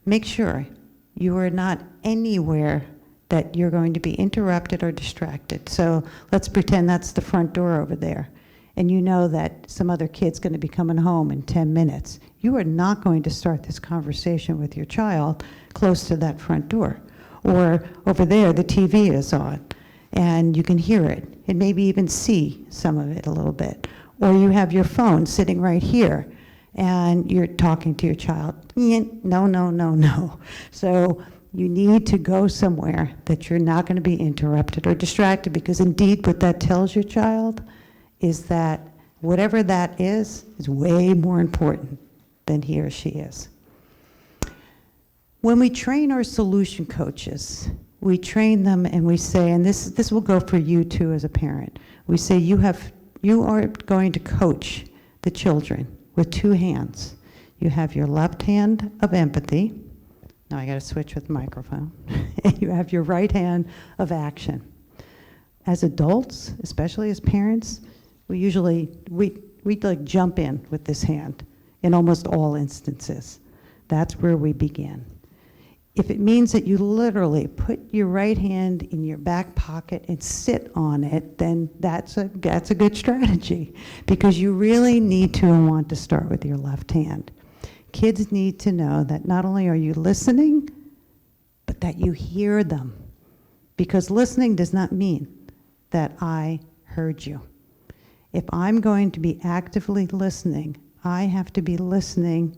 make sure you are not anywhere that you're going to be interrupted or distracted. So let's pretend that's the front door over there, and you know that some other kid's going to be coming home in 10 minutes. You are not going to start this conversation with your child close to that front door. Or over there, the TV is on, and you can hear it, and maybe even see some of it a little bit. Or you have your phone sitting right here, and you're talking to your child. No. So you need to go somewhere that you're not going to be interrupted or distracted, because indeed what that tells your child is that whatever that is way more important than he or she is. When we train our solution coaches, we train them and we say, and this will go for you too as a parent, we say you are going to coach the children with two hands. You have your left hand of empathy. Now I got to switch with the microphone. And you have your right hand of action. As adults, especially as parents, we usually, we like jump in with this hand in almost all instances. That's where we begin. If it means that you literally put your right hand in your back pocket and sit on it, then that's a good strategy, because you really need to and want to start with your left hand. Kids need to know that not only are you listening, but that you hear them. Because listening does not mean that I heard you. If I'm going to be actively listening, I have to be listening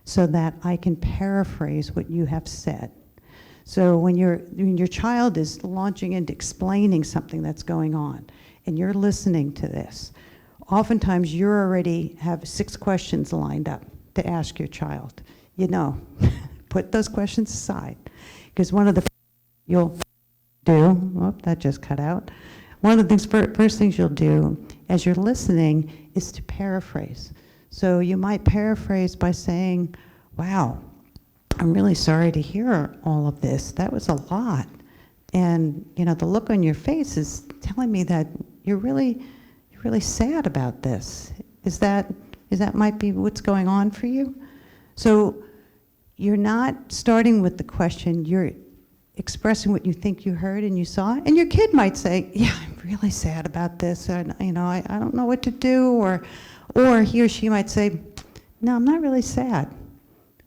so that I can paraphrase what you have said. So when your child is launching into explaining something that's going on, and you're listening to this, oftentimes you already have 6 questions lined up to ask your child. You know, put those questions aside, because one of the you'll do, oh, that just cut out. One of the first things you'll do as you're listening is to paraphrase. So you might paraphrase by saying, wow, I'm really sorry to hear all of this. That was a lot. And you know, the look on your face is telling me that you're really sad about this. Is that might be what's going on for you? So you're not starting with the question, you're expressing what you think you heard and you saw, and your kid might say, yeah, I'm really sad about this, and you know, I don't know what to do, or he or she might say, no, I'm not really sad.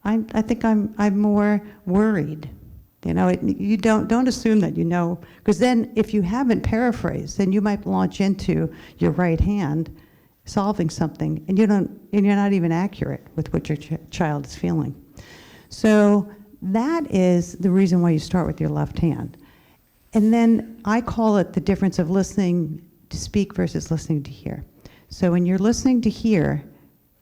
I think I'm more worried. You know, you don't assume that you know, because then if you haven't paraphrased, then you might launch into your right hand solving something, and you're not even accurate with what your child is feeling. So that is the reason why you start with your left hand. And then I call it the difference of listening to speak versus listening to hear. So when you're listening to hear,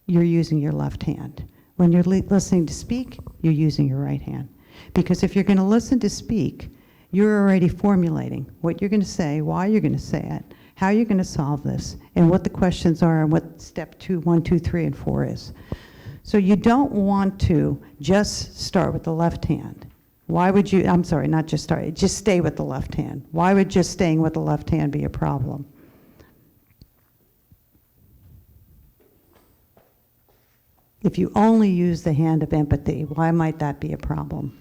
you're using your left hand. When you're listening to speak, you're using your right hand. Because if you're going to listen to speak, you're already formulating what you're going to say, why you're going to say it, how you're going to solve this, and what the questions are, and what step 2, 1, 2, 3, and 4 is. So you don't want to just start with the left hand. Why would you, I'm sorry, not just start, just stay with the left hand. Why would just staying with the left hand be a problem? If you only use the hand of empathy, why might that be a problem?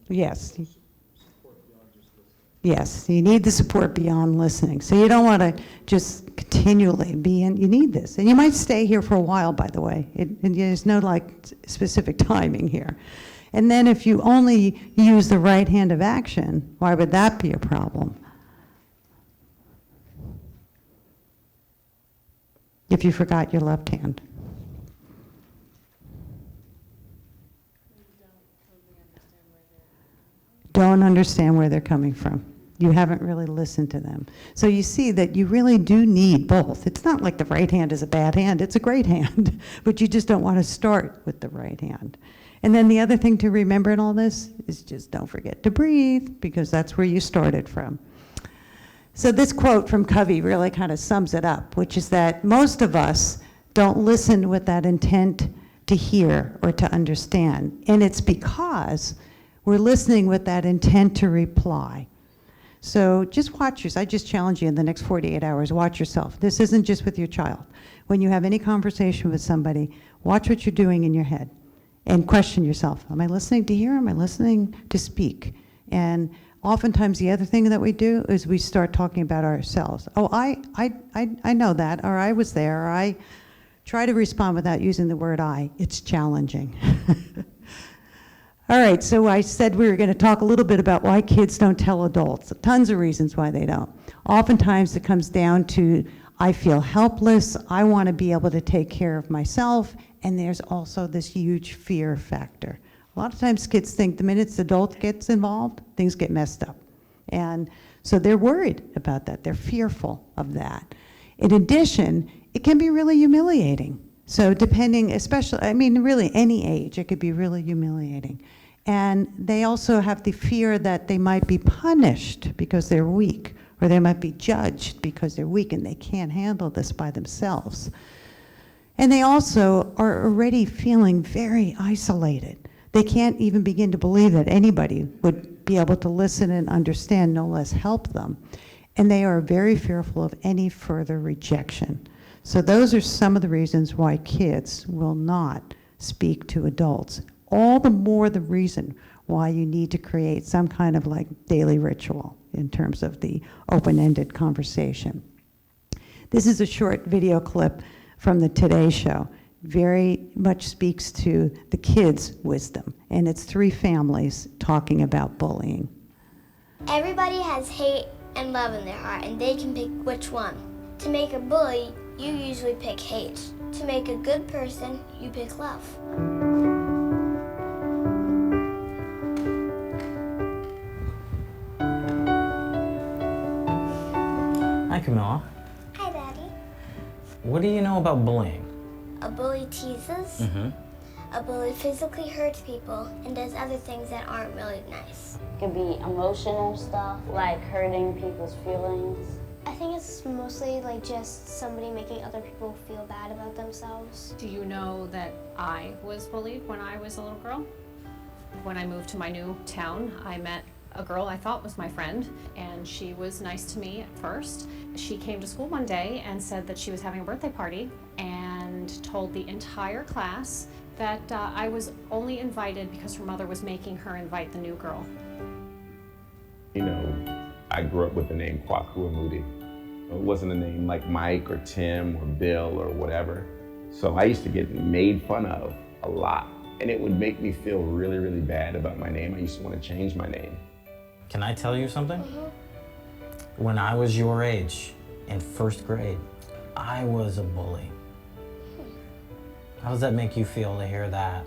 Yes. Yes, you need the support beyond listening. So you don't want to just continually be in, you need this. And you might stay here for a while, by the way. And there's no like specific timing here. And then if you only use the right hand of action, why would that be a problem? If you forgot your left hand. Don't understand where they're coming from. You haven't really listened to them. So you see that you really do need both. It's not like the right hand is a bad hand, it's a great hand, but you just don't want to start with the right hand. And then the other thing to remember in all this is just don't forget to breathe, because that's where you started from. So this quote from Covey really kind of sums it up, which is that most of us don't listen with that intent to hear or to understand. And it's because we're listening with that intent to reply. So just watch yourself. I just challenge you in the next 48 hours, watch yourself. This isn't just with your child. When you have any conversation with somebody, watch what you're doing in your head and question yourself. Am I listening to hear? Am I listening to speak? And oftentimes the other thing that we do is we start talking about ourselves. Oh, I know that, or I was there, or I try to respond without using the word I. It's challenging. All right, so I said we were going to talk a little bit about why kids don't tell adults. Tons of reasons why they don't. Oftentimes it comes down to, I feel helpless, I want to be able to take care of myself, and there's also this huge fear factor. A lot of times kids think the minute the adult gets involved, things get messed up. And so they're worried about that. They're fearful of that. In addition, it can be really humiliating. So depending, especially, I mean, really any age, it could be really humiliating. And they also have the fear that they might be punished because they're weak, or they might be judged because they're weak and they can't handle this by themselves. And they also are already feeling very isolated. They can't even begin to believe that anybody would be able to listen and understand, no less help them. And they are very fearful of any further rejection. So those are some of the reasons why kids will not speak to adults. All the more the reason why you need to create some kind of like daily ritual in terms of the open-ended conversation. This is a short video clip from the Today Show. Very much speaks to the kids' wisdom, and it's 3 families talking about bullying. Everybody has hate and love in their heart, and they can pick which one. To make a bully, you usually pick hate. To make a good person, you pick love. Hi, Camilla. Hi, Daddy. What do you know about bullying? A bully teases. A bully physically hurts people and does other things that aren't really nice. It could be emotional stuff, like hurting people's feelings. I think it's mostly like just somebody making other people feel bad about themselves. Do you know that I was bullied when I was a little girl? When I moved to my new town, I met a girl I thought was my friend, and she was nice to me at first. She came to school one day and said that she was having a birthday party and told the entire class that I was only invited because her mother was making her invite the new girl. You know, I grew up with the name Kwaku Moody. It wasn't a name like Mike or Tim or Bill or whatever. So I used to get made fun of a lot, and it would make me feel really, really bad about my name. I used to want to change my name. Can I tell you something? When I was your age, in 1st grade, I was a bully. How does that make you feel to hear that?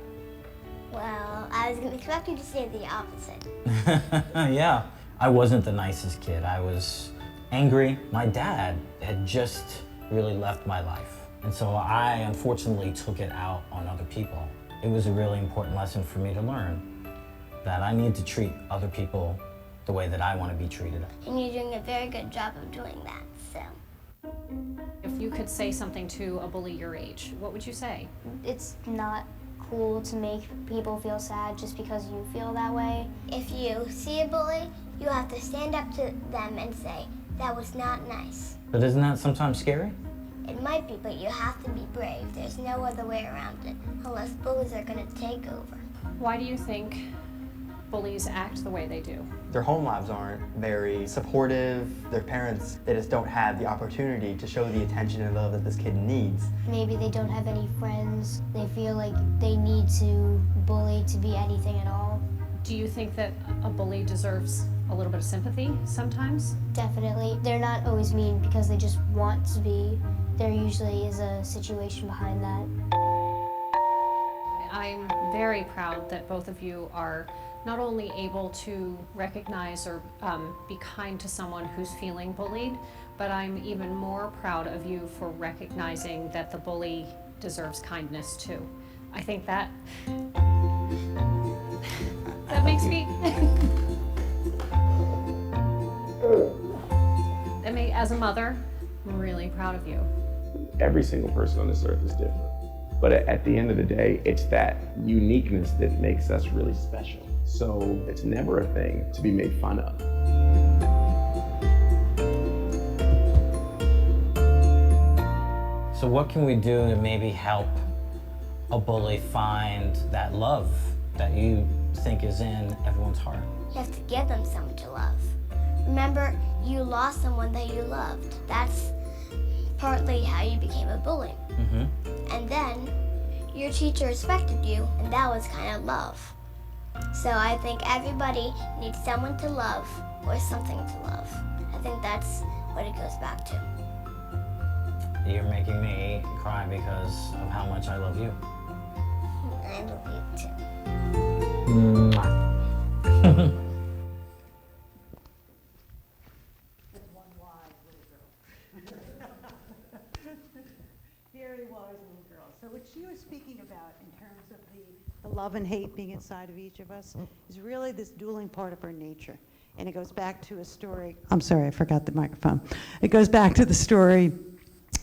Well, I was going to expect you to say the opposite. Yeah, I wasn't the nicest kid. I was angry. My dad had just really left my life. And so I unfortunately took it out on other people. It was a really important lesson for me to learn that I need to treat other people the way that I want to be treated. And you're doing a very good job of doing that, so. If you could say something to a bully your age, what would you say? It's not cool to make people feel sad just because you feel that way. If you see a bully, you have to stand up to them and say, that was not nice. But isn't that sometimes scary? It might be, but you have to be brave. There's no other way around it, unless bullies are going to take over. Why do you think bullies act the way they do? Their home lives aren't very supportive. Their parents, they just don't have the opportunity to show the attention and love that this kid needs. Maybe they don't have any friends. They feel like they need to bully to be anything at all. Do you think that a bully deserves a little bit of sympathy sometimes? Definitely. They're not always mean because they just want to be. There usually is a situation behind that. I'm very proud that both of you are not only able to recognize or be kind to someone who's feeling bullied, but I'm even more proud of you for recognizing that the bully deserves kindness too. I think that that makes me as a mother, I'm really proud of you. Every single person on this earth is different. But at the end of the day, it's that uniqueness that makes us really special. So it's never a thing to be made fun of. So what can we do to maybe help a bully find that love that you think is in everyone's heart? You have to give them someone to love. Remember, you lost someone that you loved. That's partly how you became a bully. And then your teacher respected you, and that was kind of love. So I think everybody needs someone to love or something to love. I think that's what it goes back to. You're making me cry because of how much I love you. I love you too. Mwah. love and hate being inside of each of us, is really this dueling part of our nature. And it goes back to a story. I'm sorry, I forgot the microphone. It goes back to the story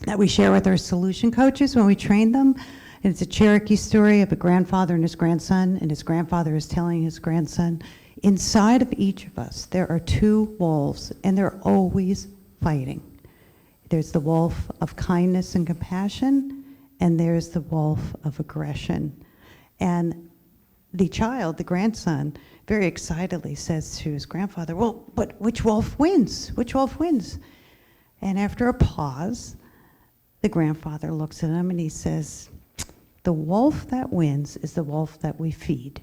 that we share with our solution coaches when we train them. And it's a Cherokee story of a grandfather and his grandson, and his grandfather is telling his grandson, inside of each of us, there are two wolves, and they're always fighting. There's the wolf of kindness and compassion, and there's the wolf of aggression. And the child, the grandson, very excitedly says to his grandfather, well, but which wolf wins? Which wolf wins? And after a pause, the grandfather looks at him and he says, the wolf that wins is the wolf that we feed.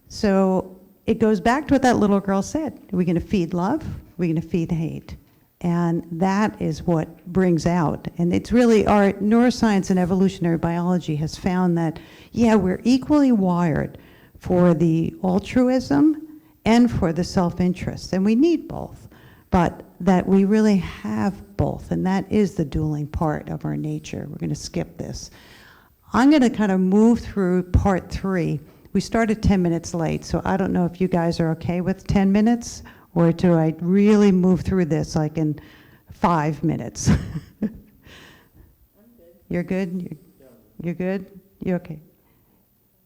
So it goes back to what that little girl said. Are we going to feed love? Are we going to feed hate? And that is what brings out. And it's really our neuroscience and evolutionary biology has found that, yeah, we're equally wired for the altruism and for the self-interest. And we need both, but that we really have both. And that is the dueling part of our nature. We're going to skip this. I'm going to kind of move through part 3. We started 10 minutes late, so I don't know if you guys are okay with 10 minutes, or do I really move through this like in 5 minutes? You're good? You're good? You okay?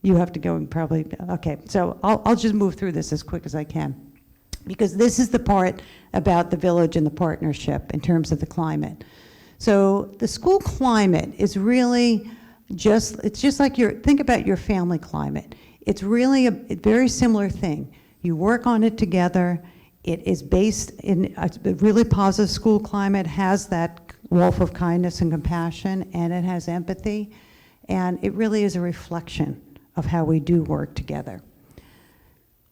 You have to go and probably, okay. So I'll just move through this as quick as I can, because this is the part about the village and the partnership in terms of the climate. So the school climate is really it's just like think about your family climate. It's really a very similar thing. You work on it together. It is based in a really positive school climate, has that wolf of kindness and compassion, and it has empathy. And it really is a reflection of how we do work together.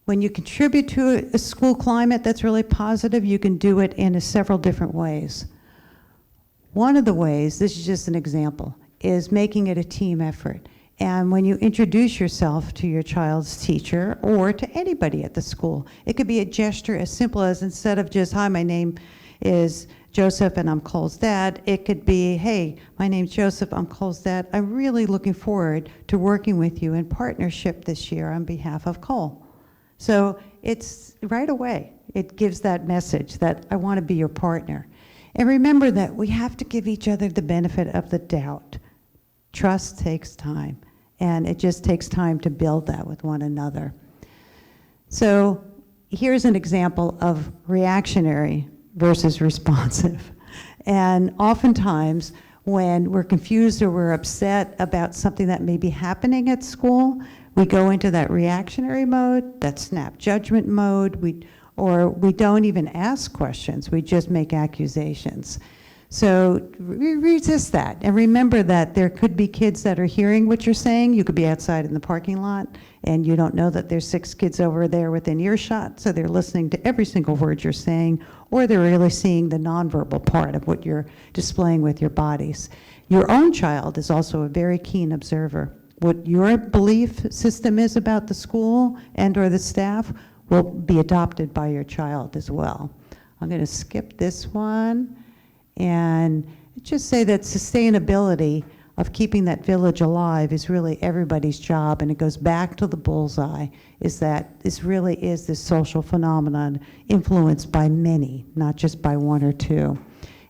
When you contribute to a school climate that's really positive, you can do it in several different ways. One of the ways, this is just an example, is making it a team effort. And when you introduce yourself to your child's teacher or to anybody at the school, it could be a gesture as simple as, instead of just, hi, my name is Joseph and I'm Cole's dad, it could be, hey, my name's Joseph, I'm Cole's dad. I'm really looking forward to working with you in partnership this year on behalf of Cole. So it's right away, it gives that message that I want to be your partner. And remember that we have to give each other the benefit of the doubt. Trust takes time, and it just takes time to build that with one another. So here's an example of reactionary versus responsive. And oftentimes, when we're confused or we're upset about something that may be happening at school, we go into that reactionary mode, that snap judgment mode, or we don't even ask questions, we just make accusations. So resist that, and remember that there could be kids that are hearing what you're saying. You could be outside in the parking lot, and you don't know that there's 6 kids over there within earshot, so they're listening to every single word you're saying, or they're really seeing the nonverbal part of what you're displaying with your bodies. Your own child is also a very keen observer. What your belief system is about the school and or the staff will be adopted by your child as well. I'm going to skip this one. And just say that sustainability of keeping that village alive is really everybody's job, and it goes back to the bullseye, is that this really is this social phenomenon influenced by many, not just by 1 or 2,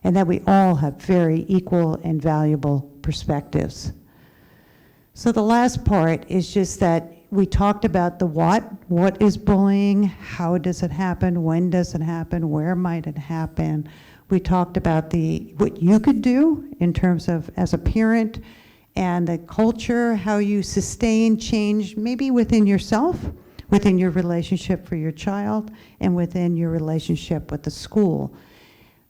and that we all have very equal and valuable perspectives. So the last part is just that we talked about the what is bullying, how does it happen, when does it happen, where might it happen. We talked about what you could do in terms of as a parent, and the culture, how you sustain change, maybe within yourself, within your relationship for your child, and within your relationship with the school.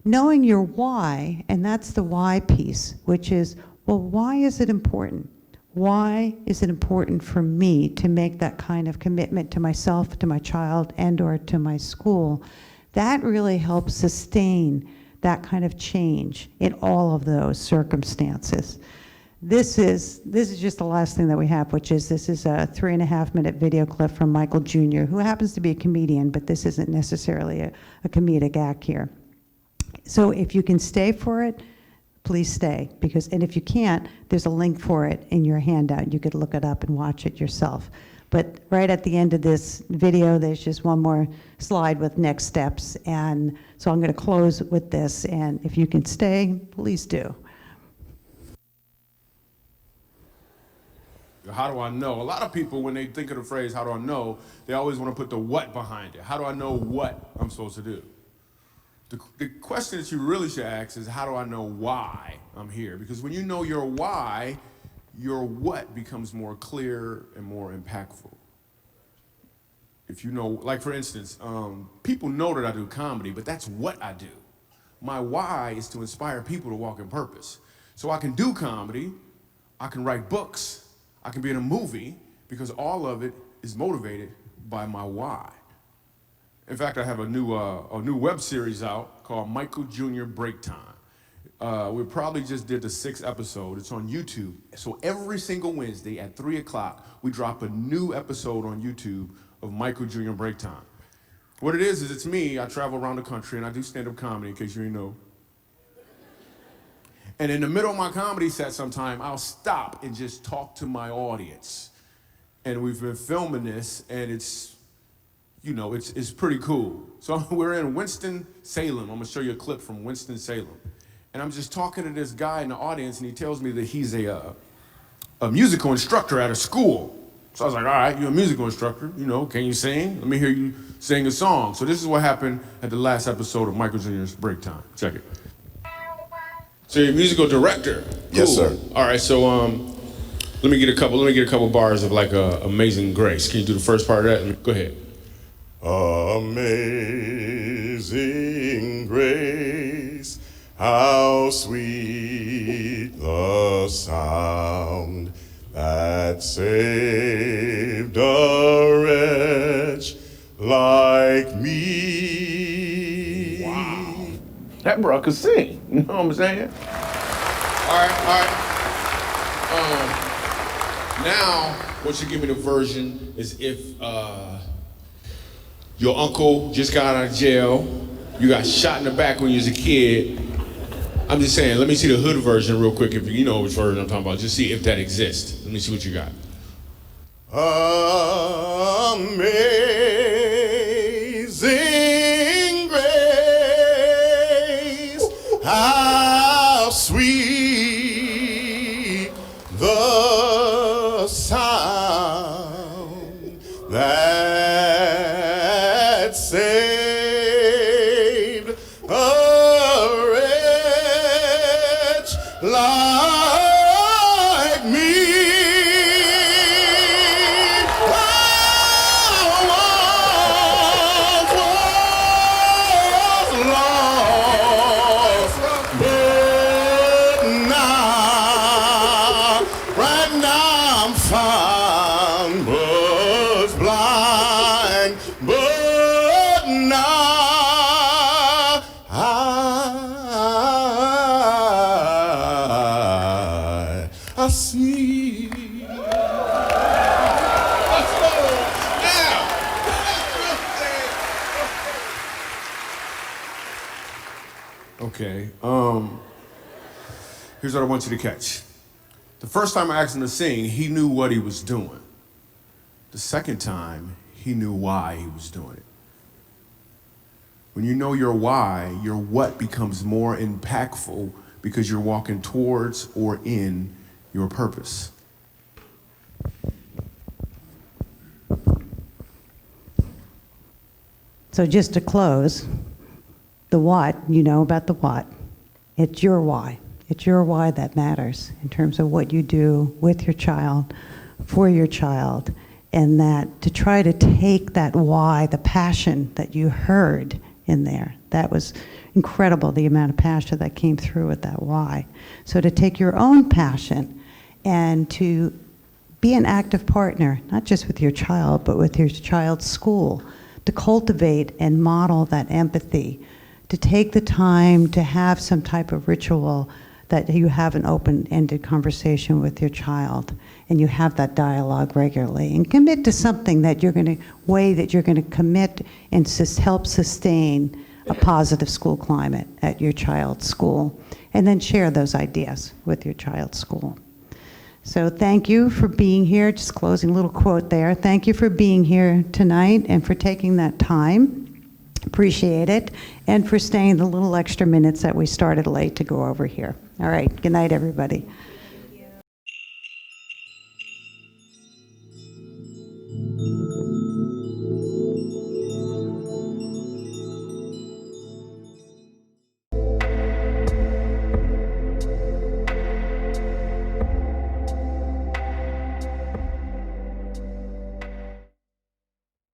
Knowing your why, and that's the why piece, which is, well, why is it important? Why is it important for me to make that kind of commitment to myself, to my child, and or to my school? That really helps sustain that kind of change in all of those circumstances. This is just the last thing that we have, which is this is a 3.5-minute video clip from Michael Jr., who happens to be a comedian, but this isn't necessarily a comedic act here. So if you can stay for it, please stay. And if you can't, there's a link for it in your handout. You could look it up and watch it yourself. But right at the end of this video, there's just one more slide with next steps. And so I'm going to close with this. And if you can stay, please do. How do I know? A lot of people, when they think of the phrase, how do I know, they always want to put the what behind it. How do I know what I'm supposed to do? The question that you really should ask is, how do I know why I'm here? Because when you know your why, your what becomes more clear and more impactful. If you know, like for instance, people know that I do comedy, but that's what I do. My why is to inspire people to walk in purpose. So I can do comedy, I can write books, I can be in a movie, because all of it is motivated by my why. In fact, I have a new web series out called Michael Jr. Break Time. We probably just did the 6th episode. It's on YouTube. So every single Wednesday at 3 o'clock, we drop a new episode on YouTube of Michael Jr. Break Time. What it is it's me. I travel around the country and I do stand-up comedy, in case you didn't know. And in the middle of my comedy set sometime, I'll stop and just talk to my audience. And we've been filming this, and it's, you know, it's pretty cool. So we're in Winston-Salem. I'm gonna show you a clip from Winston-Salem. And I'm just talking to this guy in the audience, and he tells me that he's a musical instructor at a school. So I was like, all right, you're a musical instructor, you know, can you sing? Let me hear you sing a song. So this is what happened at the last episode of Michael Jr.'s Break Time. Check it. So you're a musical director? Cool. Yes, sir. All right, so let me get a couple bars of like Amazing Grace. Can you do the first part of that? Go ahead. Amazing grace, how sweet the sound that saved a wretch like me. Wow. That bro could sing, you know what I'm saying? All right. Now, what you give me the version is if your uncle just got out of jail, you got shot in the back when you was a kid. I'm just saying, let me see the hood version real quick, if you know which version I'm talking about. Just see if that exists. Let me see what you got. Amazing grace, how sweet the sound that saved a wretch like me. Okay, here's what I want you to catch. The first time I asked him to sing, he knew what he was doing. The second time, he knew why he was doing it. When you know your why, your what becomes more impactful because you're walking towards or in your purpose. So just to close, the what, you know about the what. It's your why. It's your why that matters in terms of what you do with your child, for your child, and that to try to take that why, the passion that you heard in there, that was incredible, the amount of passion that came through with that why. So to take your own passion and to be an active partner, not just with your child, but with your child's school, to cultivate and model that empathy, to take the time to have some type of ritual that you have an open-ended conversation with your child and you have that dialogue regularly and commit to something that you're going to, way that you're going to commit and help sustain a positive school climate at your child's school. and then share those ideas with your child's school. So thank you for being here. Just closing little quote there. Thank you for being here tonight and for taking that time. Appreciate it. And for staying the little extra minutes that we started late to go over here. All right. Good night, everybody.